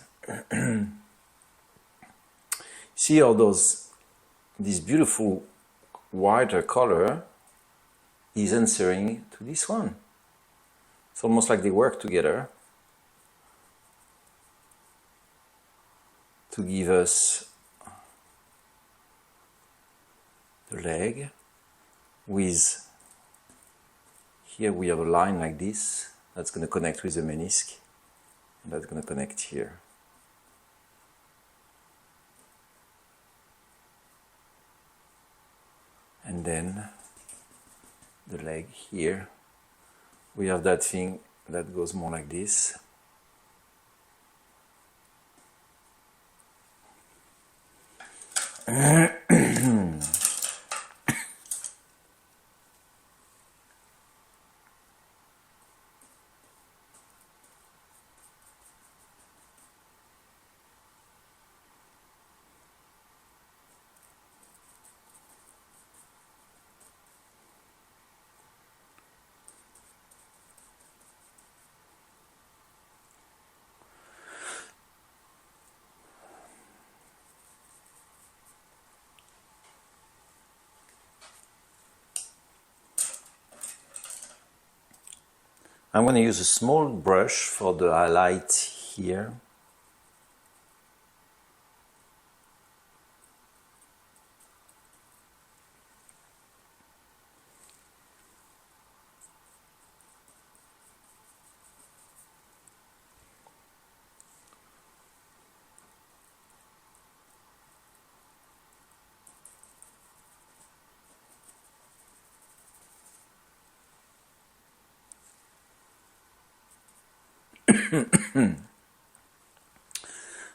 Speaker 1: See how this beautiful whiter color is answering to this one. It's almost like they work together to give us the leg. With here we have a line like this that's going to connect with the menisque. that's going to connect here. And then the leg here, we have that thing that goes more like this. I'm going to use a small brush for the highlight here.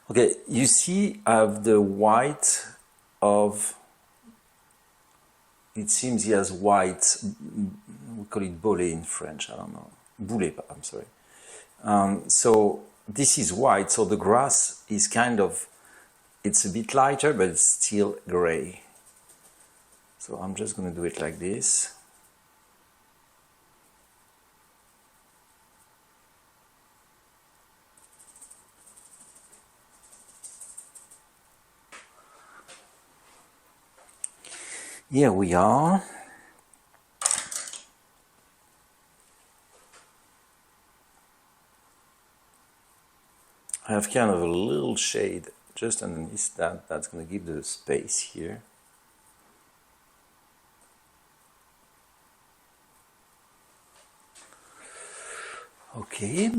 Speaker 1: Okay, you see I have the white of, it seems he has white, we call it boulet in French, I don't know, boulet, I'm sorry. So this is white, so the grass is kind of, it's a bit lighter, but it's still gray. So I'm just going to do it like this. Here we are. I have kind of a little shade just underneath that. That's going to give the space here. Okay.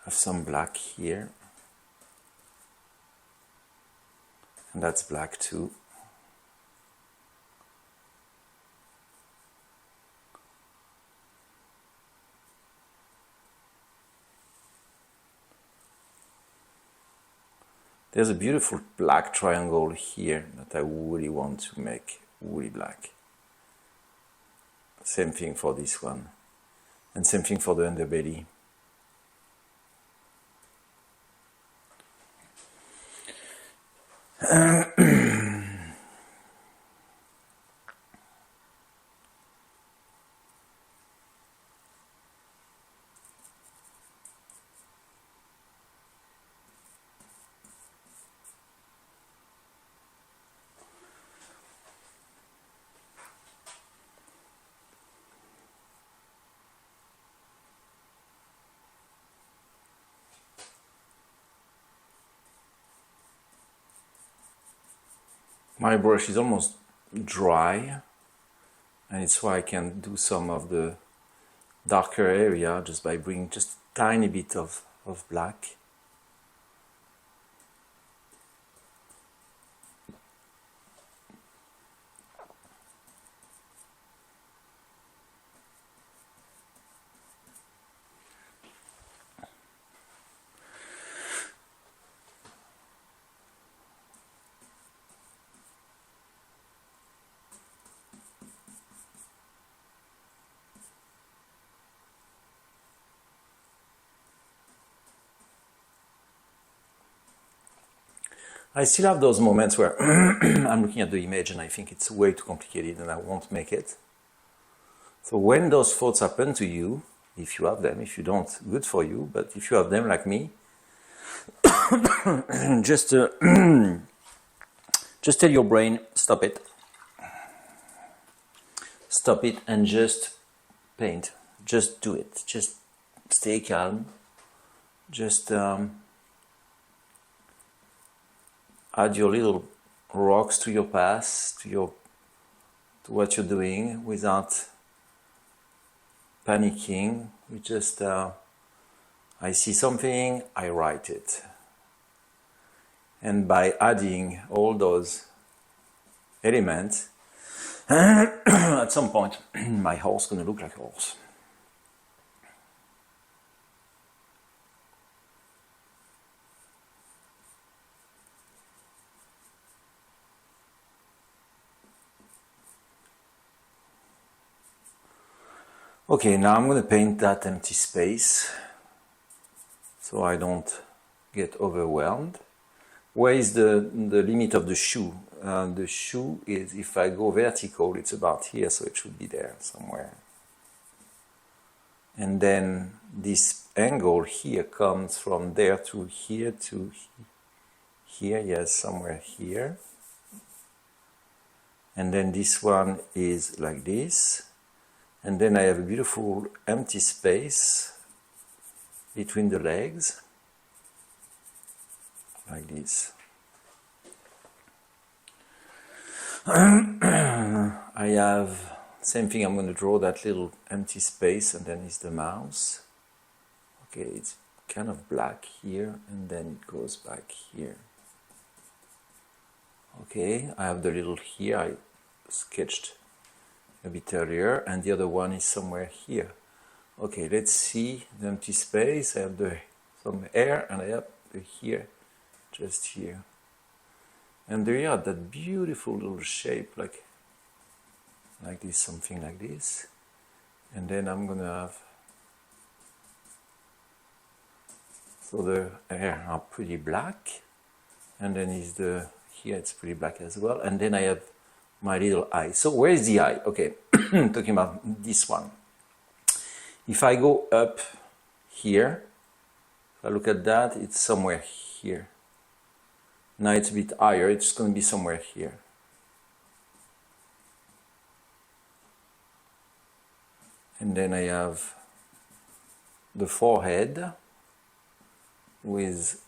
Speaker 1: Have some black here. And that's black too. There's a beautiful black triangle here that I really want to make woolly black. Same thing for this one. And same thing for the underbelly. My brush is almost dry, and it's why I can do some of the darker area just by bringing just a tiny bit of black. I still have those moments where I'm looking at the image and I think it's way too complicated and I won't make it. So when those thoughts happen to you, if you have them, if you don't, good for you, but if you have them like me, just tell your brain, stop it. Stop it and just paint. Just do it. Just stay calm. Just add your little rocks to your path, to what you're doing, without panicking. We just, I see something, I write it. And by adding all those elements, at some point, my horse is going to look like a horse. Okay, now I'm going to paint that empty space so I don't get overwhelmed. Where is the limit of the shoe? The shoe is, if I go vertical, it's about here, so it should be there somewhere. And then this angle here comes from there to here, yes, somewhere here. And then this one is like this. And then I have a beautiful empty space between the legs, like this. I have, same thing, I'm going to draw that little empty space, and then is the mouse. Okay, it's kind of black here, and then it goes back here. Okay, I have the little here, I sketched a bit earlier, and the other one is somewhere here. Okay, let's see the empty space. I have some air, and I have the here, just here. And there you are, that beautiful little shape, like this, something like this. And then I'm gonna have, so the air are pretty black, and then is the, here it's pretty black as well, and then I have my little eye. So where is the eye? Okay, talking about this one. If I go up here, if I look at that, it's somewhere here. Now it's a bit higher, it's going to be somewhere here. And then I have the forehead with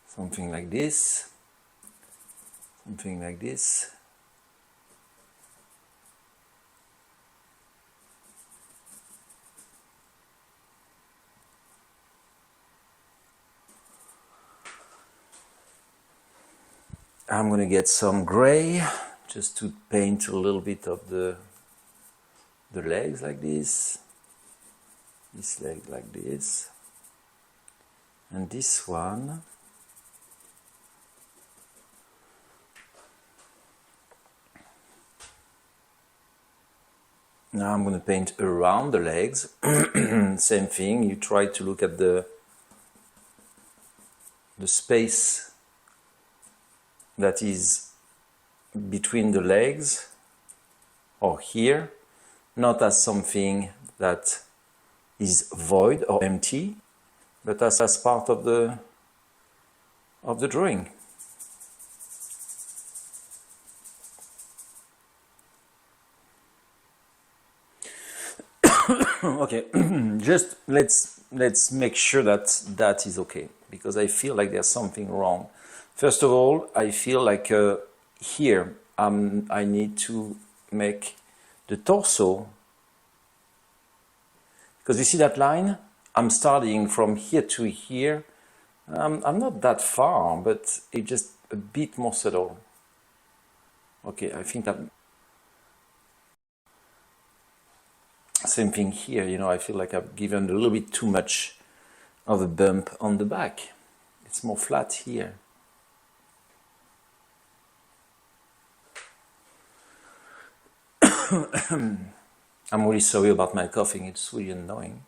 Speaker 1: something like this. Something like this. I'm going to get some gray just to paint a little bit of the legs like this leg like this, and this one. Now I'm going to paint around the legs. Same thing, you try to look at the space that is between the legs, or here, not as something that is void or empty, but as part of the drawing. Okay, just let's make sure that is okay, because I feel like there's something wrong. First of all, I feel like here I need to make the torso, because you see that line? I'm starting from here to here. I'm not that far, but it's just a bit more subtle. Okay, I think that. Same thing here, you know, I feel like I've given a little bit too much of a bump on the back. It's more flat here. I'm really sorry about my coughing, it's really annoying.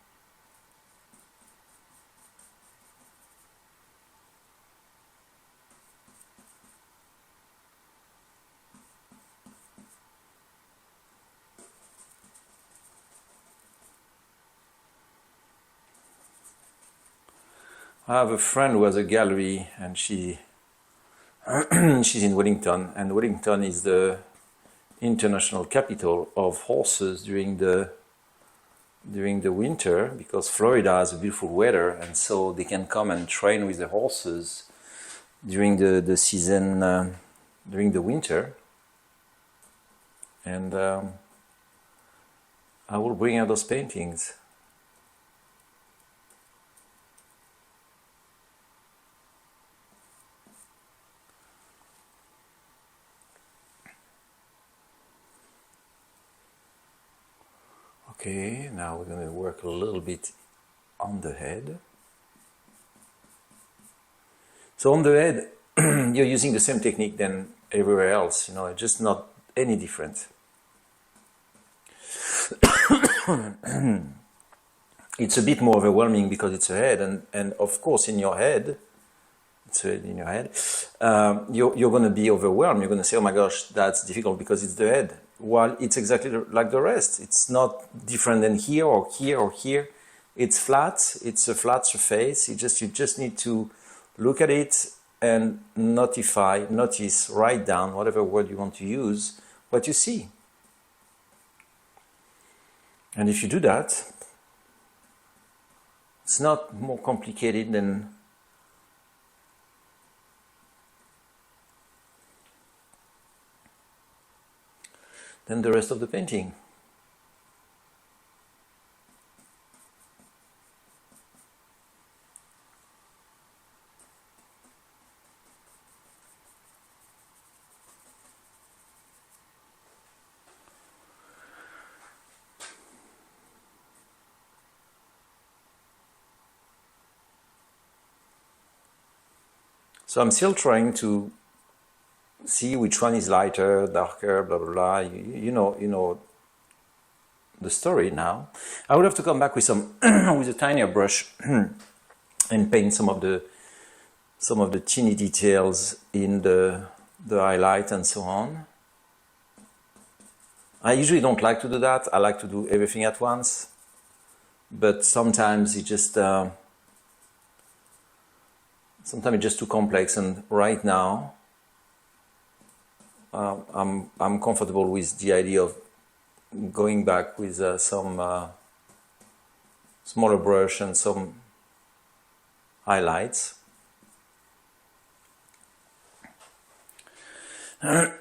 Speaker 1: I have a friend who has a gallery, and she's in Wellington, and Wellington is the international capital of horses during the winter, because Florida has a beautiful weather, and so they can come and train with the horses during the season, during the winter. And I will bring out those paintings. Okay, now we're going to work a little bit on the head. So on the head, you're using the same technique than everywhere else, you know, it's just not any different. It's a bit more overwhelming because it's a head, and of course in your head, you're going to be overwhelmed. You're going to say, oh my gosh, that's difficult because it's the head. While it's exactly like the rest. It's not different than here or here or here. It's flat. It's a flat surface. You just need to look at it and notice, write down, whatever word you want to use, what you see. And if you do that, it's not more complicated than the rest of the painting. So I'm still trying to see which one is lighter, darker, blah, blah, blah. You know the story now. I would have to come back with some, with a tinier brush and paint some of the teeny details in the highlight and so on. I usually don't like to do that. I like to do everything at once. But sometimes it just, sometimes it's just too complex, and right now I'm comfortable with the idea of going back with some smaller brush and some highlights. I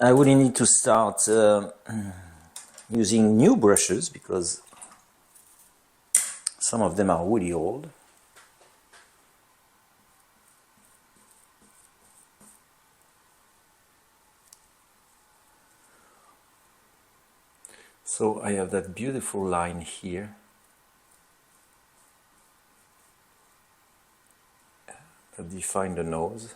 Speaker 1: really need to start using new brushes because some of them are really old. So I have that beautiful line here that define the nose.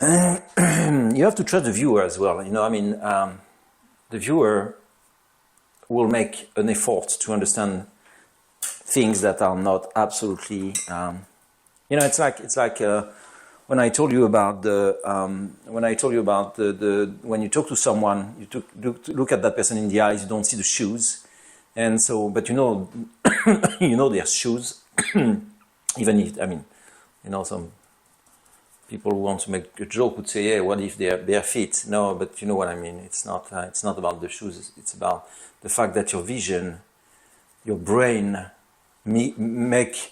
Speaker 1: You have to trust the viewer as well. You know, I mean, the viewer will make an effort to understand things that are not absolutely. You know, it's like when I told you about the when you talk to someone, you look at that person in the eyes, you don't see the shoes, and so, but you know, you know their shoes, even if, I mean, you know, some people who want to make a joke would say, yeah, what if they're bare feet? No, but you know what I mean. It's not about the shoes. It's about the fact that your vision, your brain, make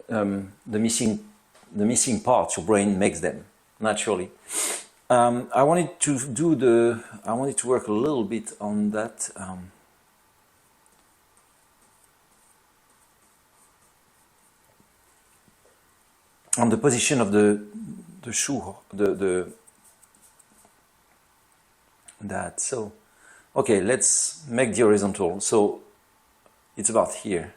Speaker 1: the missing parts. Your brain makes them naturally. I wanted to work a little bit on that. On the position of the shoe, that. So, okay, let's make the horizontal. So it's about here.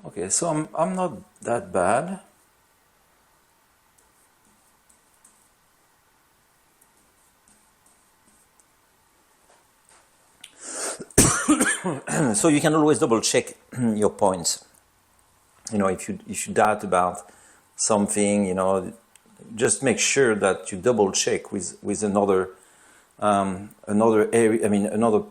Speaker 1: Okay, so I'm not that bad. So you can always double check your points. You know, if you doubt about something, you know, just make sure that you double check with another area. I mean, another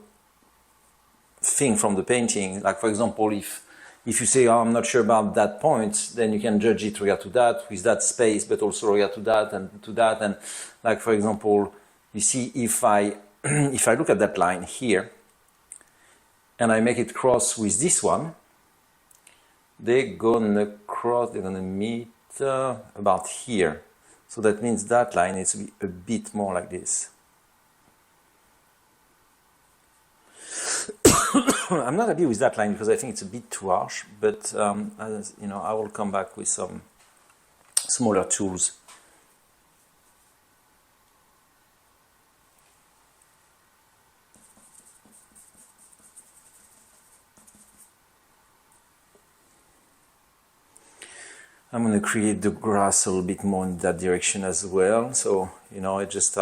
Speaker 1: thing from the painting. Like, for example, if you say, oh, I'm not sure about that point, then you can judge it regard to that with that space, but also regard to that and to that. And like, for example, you see, if I if I look at that line here, and I make it cross with this one, they're gonna cross, they're gonna meet about here. So that means that line needs to be a bit more like this. I'm not happy with that line because I think it's a bit too harsh, but as you know, I will come back with some smaller tools. I'm going to create the grass a little bit more in that direction as well. So, you know, I just,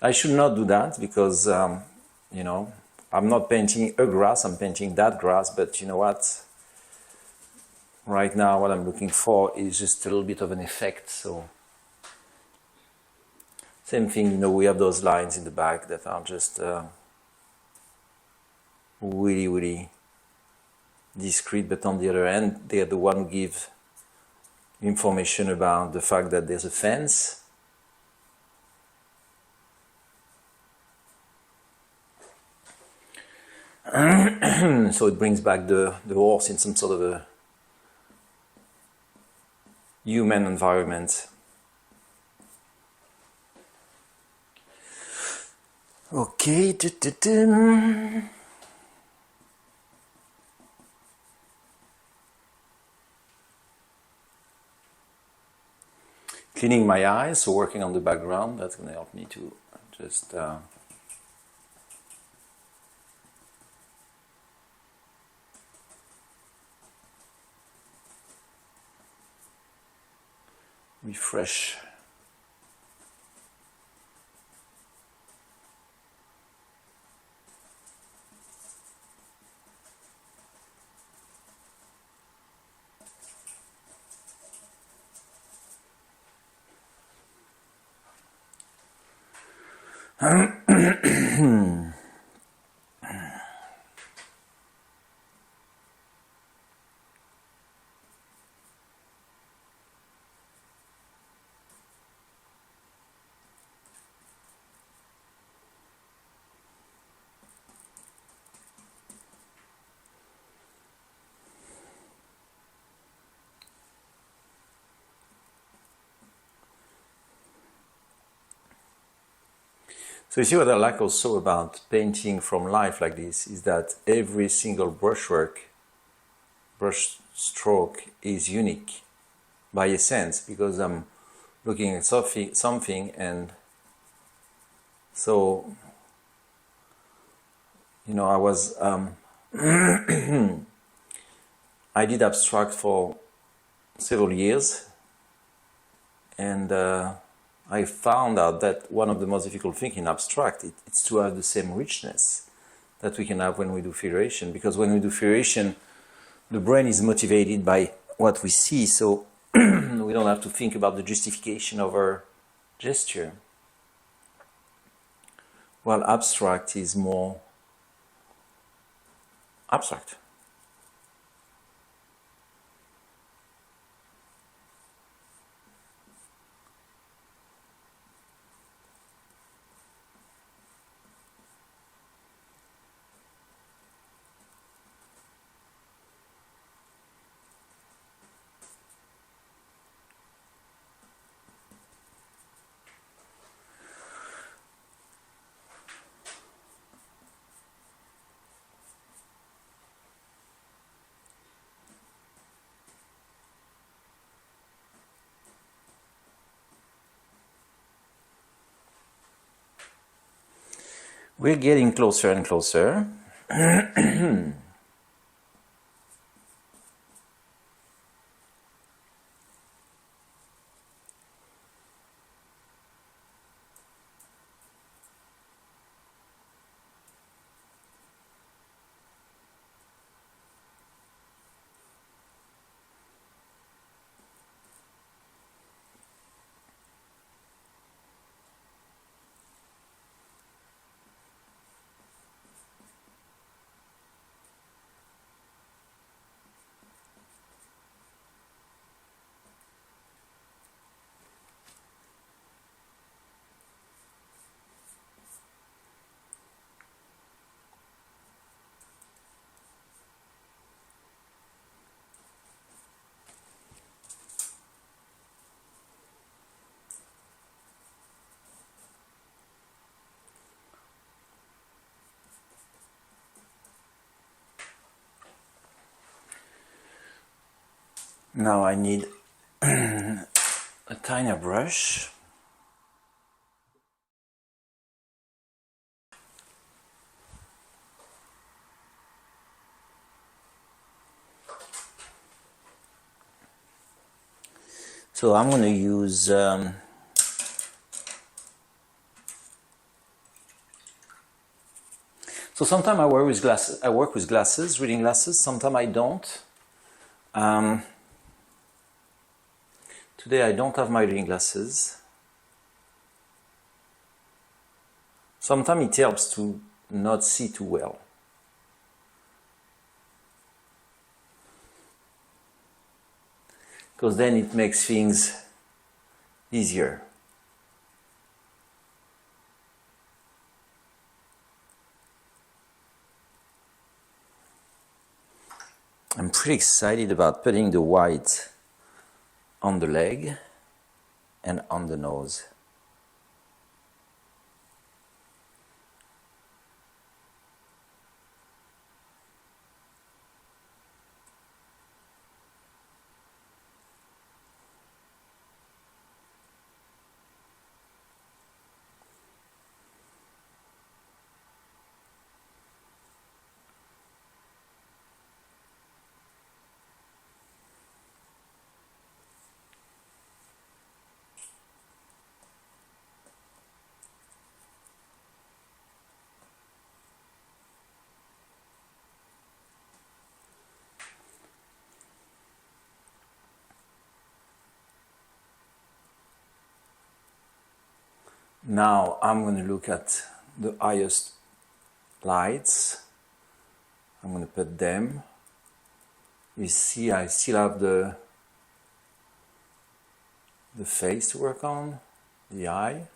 Speaker 1: I should not do that because, you know, I'm not painting a grass, I'm painting that grass, but you know what? Right now, what I'm looking for is just a little bit of an effect. So, same thing, you know, we have those lines in the back that are just really, really discreet, but on the other hand, they're the one who give information about the fact that there's a fence. So it brings back the horse in some sort of a human environment. Okay. Cleaning my eyes, so working on the background, that's going to help me to just refresh. So you see what I like also about painting from life like this is that every single brush stroke is unique by essence, because I'm looking at something and so, you know, I was I did abstract for several years, and I found out that one of the most difficult things in abstract it's to have the same richness that we can have when we do figuration, because when we do figuration, the brain is motivated by what we see, so we don't have to think about the justification of our gesture. While abstract is more abstract. We're getting closer and closer. Now I need a tiny brush. So I'm going to use so sometimes I work with glasses. I work with glasses, reading glasses. Sometimes I don't. Today I don't have my reading glasses. Sometimes it helps to not see too well. Because then it makes things easier. I'm pretty excited about putting the white on the leg and on the nose. Now I'm going to look at the highest lights. I'm going to put them. You see I still have the face to work on, the eye.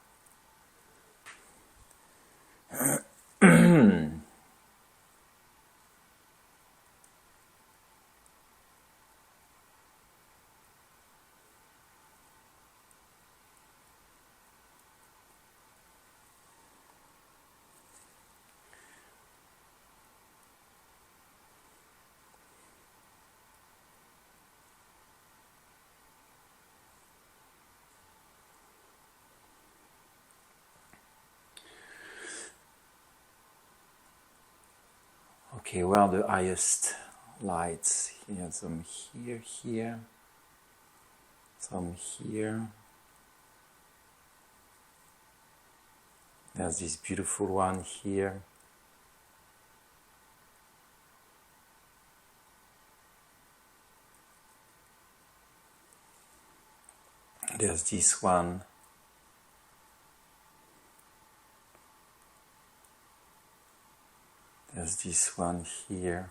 Speaker 1: Okay, where are the highest lights? Here, some here, some here. There's this beautiful one here. There's this one. There's this one here.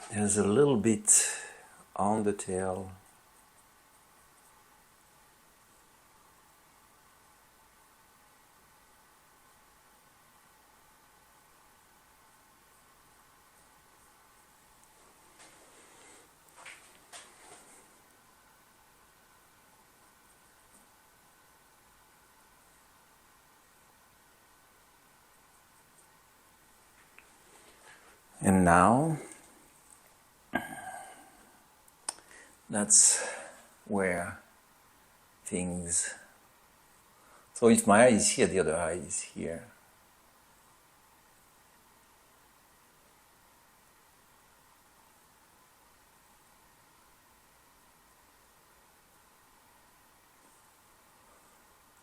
Speaker 1: There's a little bit on the tail. And now, that's where things... So if my eye is here, the other eye is here.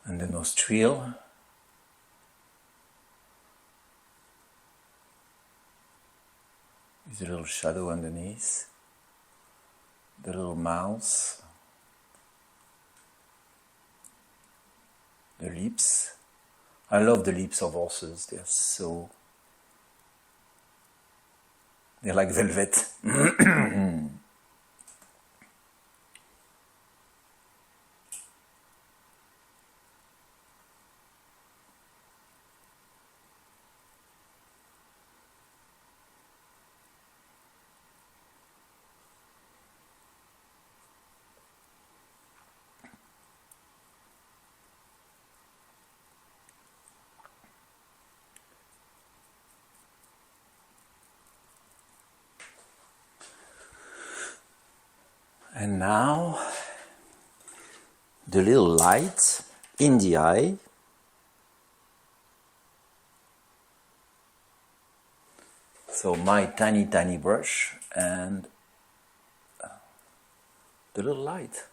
Speaker 1: And the nostril. With a little shadow underneath. The little mouth. The lips. I love the lips of horses. They're like velvet. And now the little light in the eye. So my tiny brush and the little light.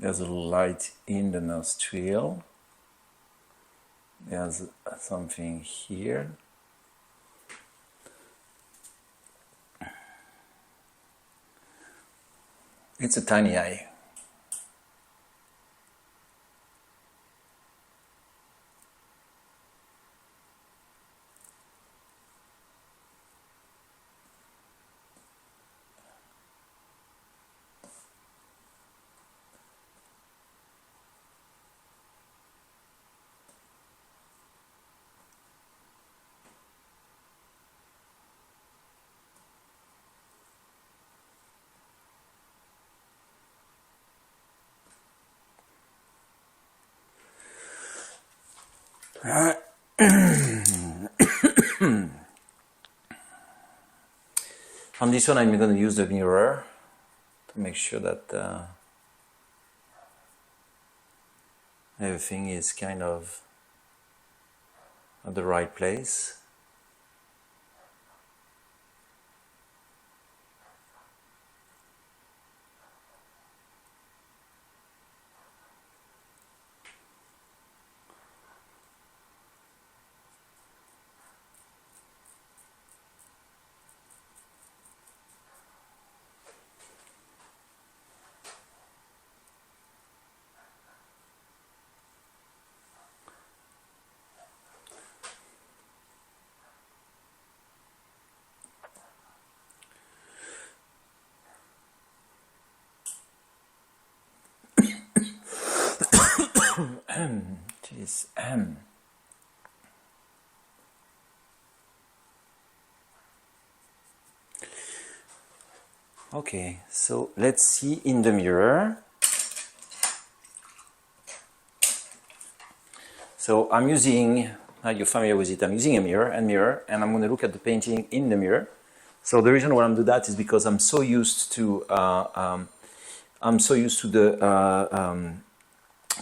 Speaker 1: There's a little light in the nostril. There's something here. It's a tiny eye. On this one, I'm going to use the mirror to make sure that everything is kind of at the right place. Jeez. Okay, so let's see in the mirror. So I'm using, you're familiar with it, I'm using a mirror, and I'm going to look at the painting in the mirror. So the reason why I'm doing that is because I'm so used to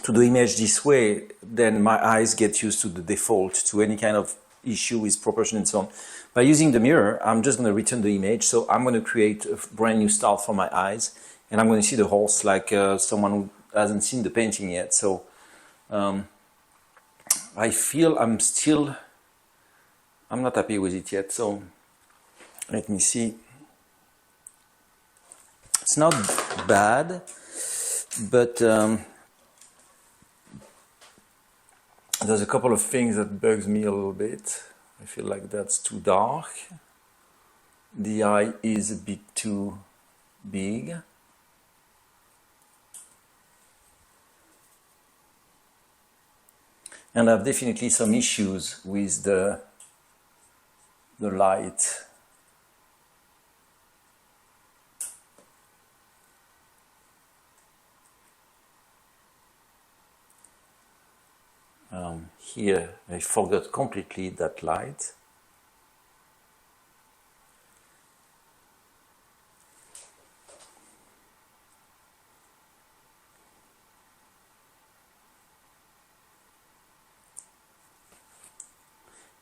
Speaker 1: the image this way, then my eyes get used to the default, to any kind of issue with proportion and so on. By using the mirror, I'm just going to return the image. So I'm going to create a brand new style for my eyes, and I'm going to see the horse like someone who hasn't seen the painting yet. So I feel I'm not happy with it yet. So let me see. It's not bad, but there's a couple of things that bugs me a little bit. I feel like that's too dark. The eye is a bit too big. And I have definitely some issues with the light. Here I forgot completely that light.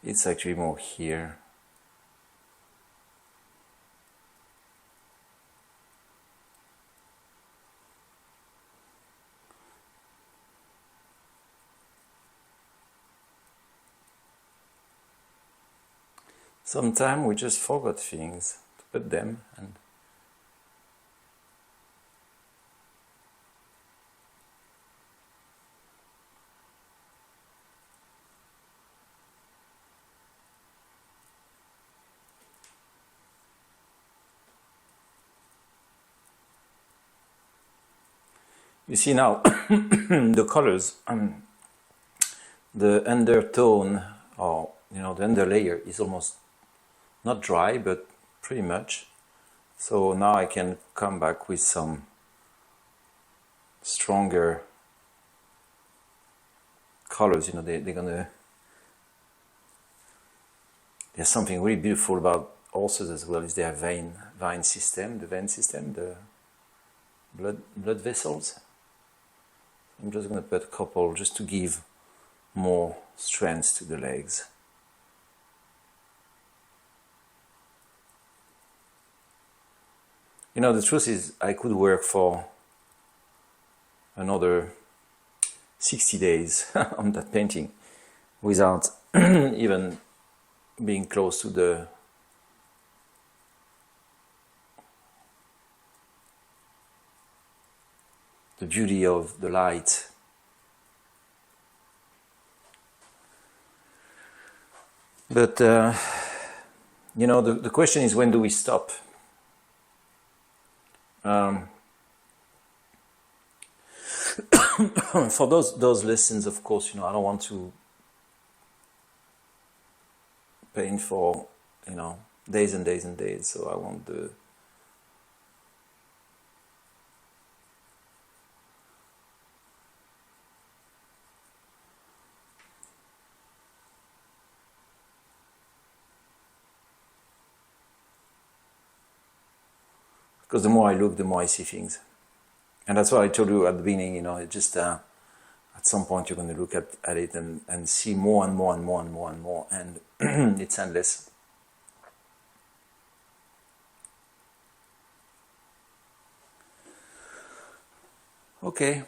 Speaker 1: It's actually more here. Sometimes we just forgot things to put them, and you see now the colors. the undertone, or you know, the underlayer is almost not dry, but pretty much. So now I can come back with some stronger colors. You know, they're gonna. There's something really beautiful about horses as well. Is their vein system, the blood vessels. I'm just gonna put a couple just to give more strength to the legs. You know, the truth is, I could work for another 60 days on that painting without even being close to the beauty of the light. But you know, the question is, when do we stop? For those lessons, of course, you know, I don't want to paint for, you know, days and days and days. So I want the because the more I look, the more I see things. And that's what I told you at the beginning, you know, it just at some point you're going to look at it and see more and more and more and more and more, and it's endless. Okay.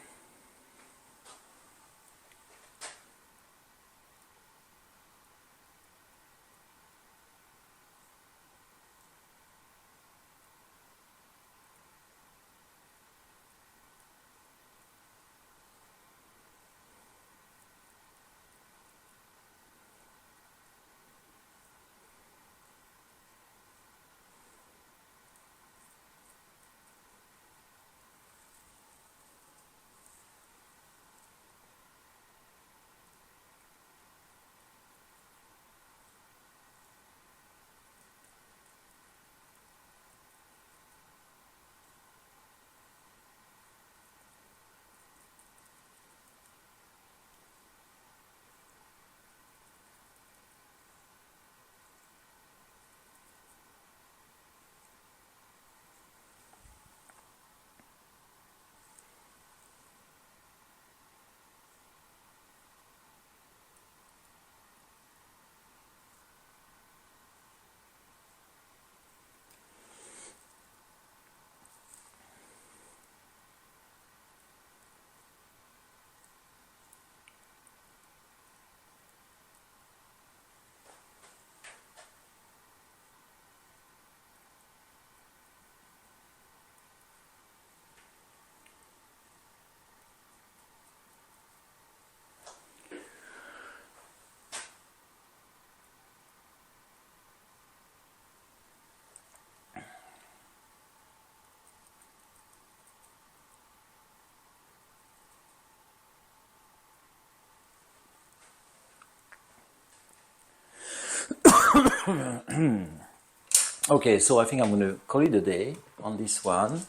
Speaker 1: Okay, so I think I'm going to call it a day on this one.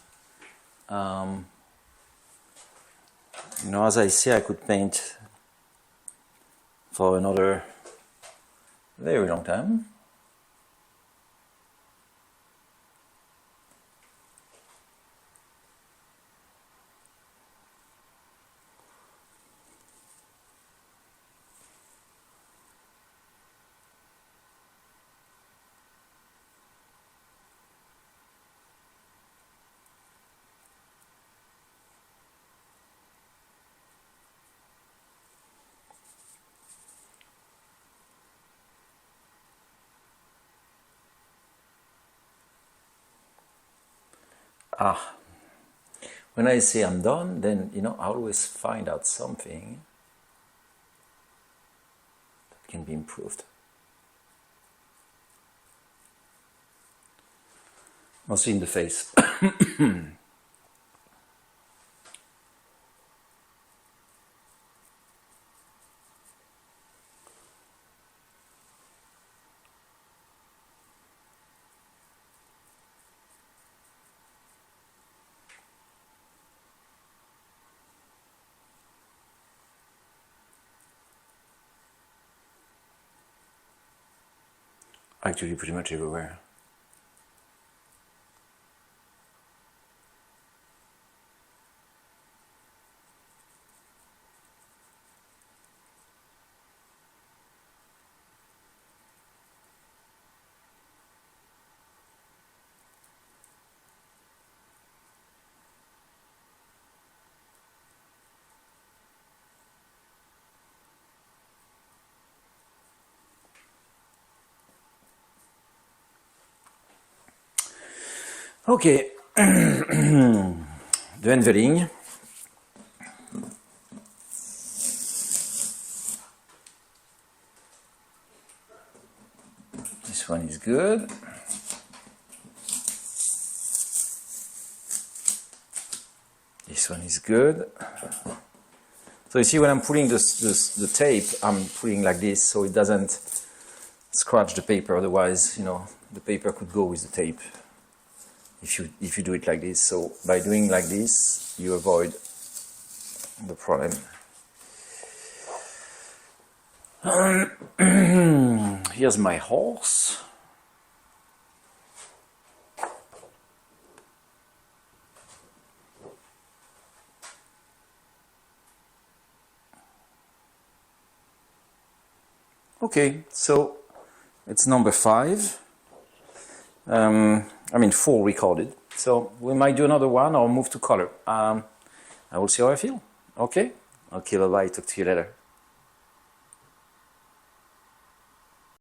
Speaker 1: You know, as I say, I could paint for another very long time. When I say I'm done, then, you know, I always find out something that can be improved. Mostly in the face. Actually, pretty much everywhere. Okay, the unveiling. This one is good. This one is good. So you see when I'm pulling the tape, I'm pulling like this so it doesn't scratch the paper, otherwise, you know, the paper could go with the tape if you do it like this. So by doing like this, you avoid the problem. Here's my horse. Okay, so it's number 5. I mean 4 recorded. So we might do another one or move to color. I will see how I feel. Okay? Okay, bye-bye. Talk to you later.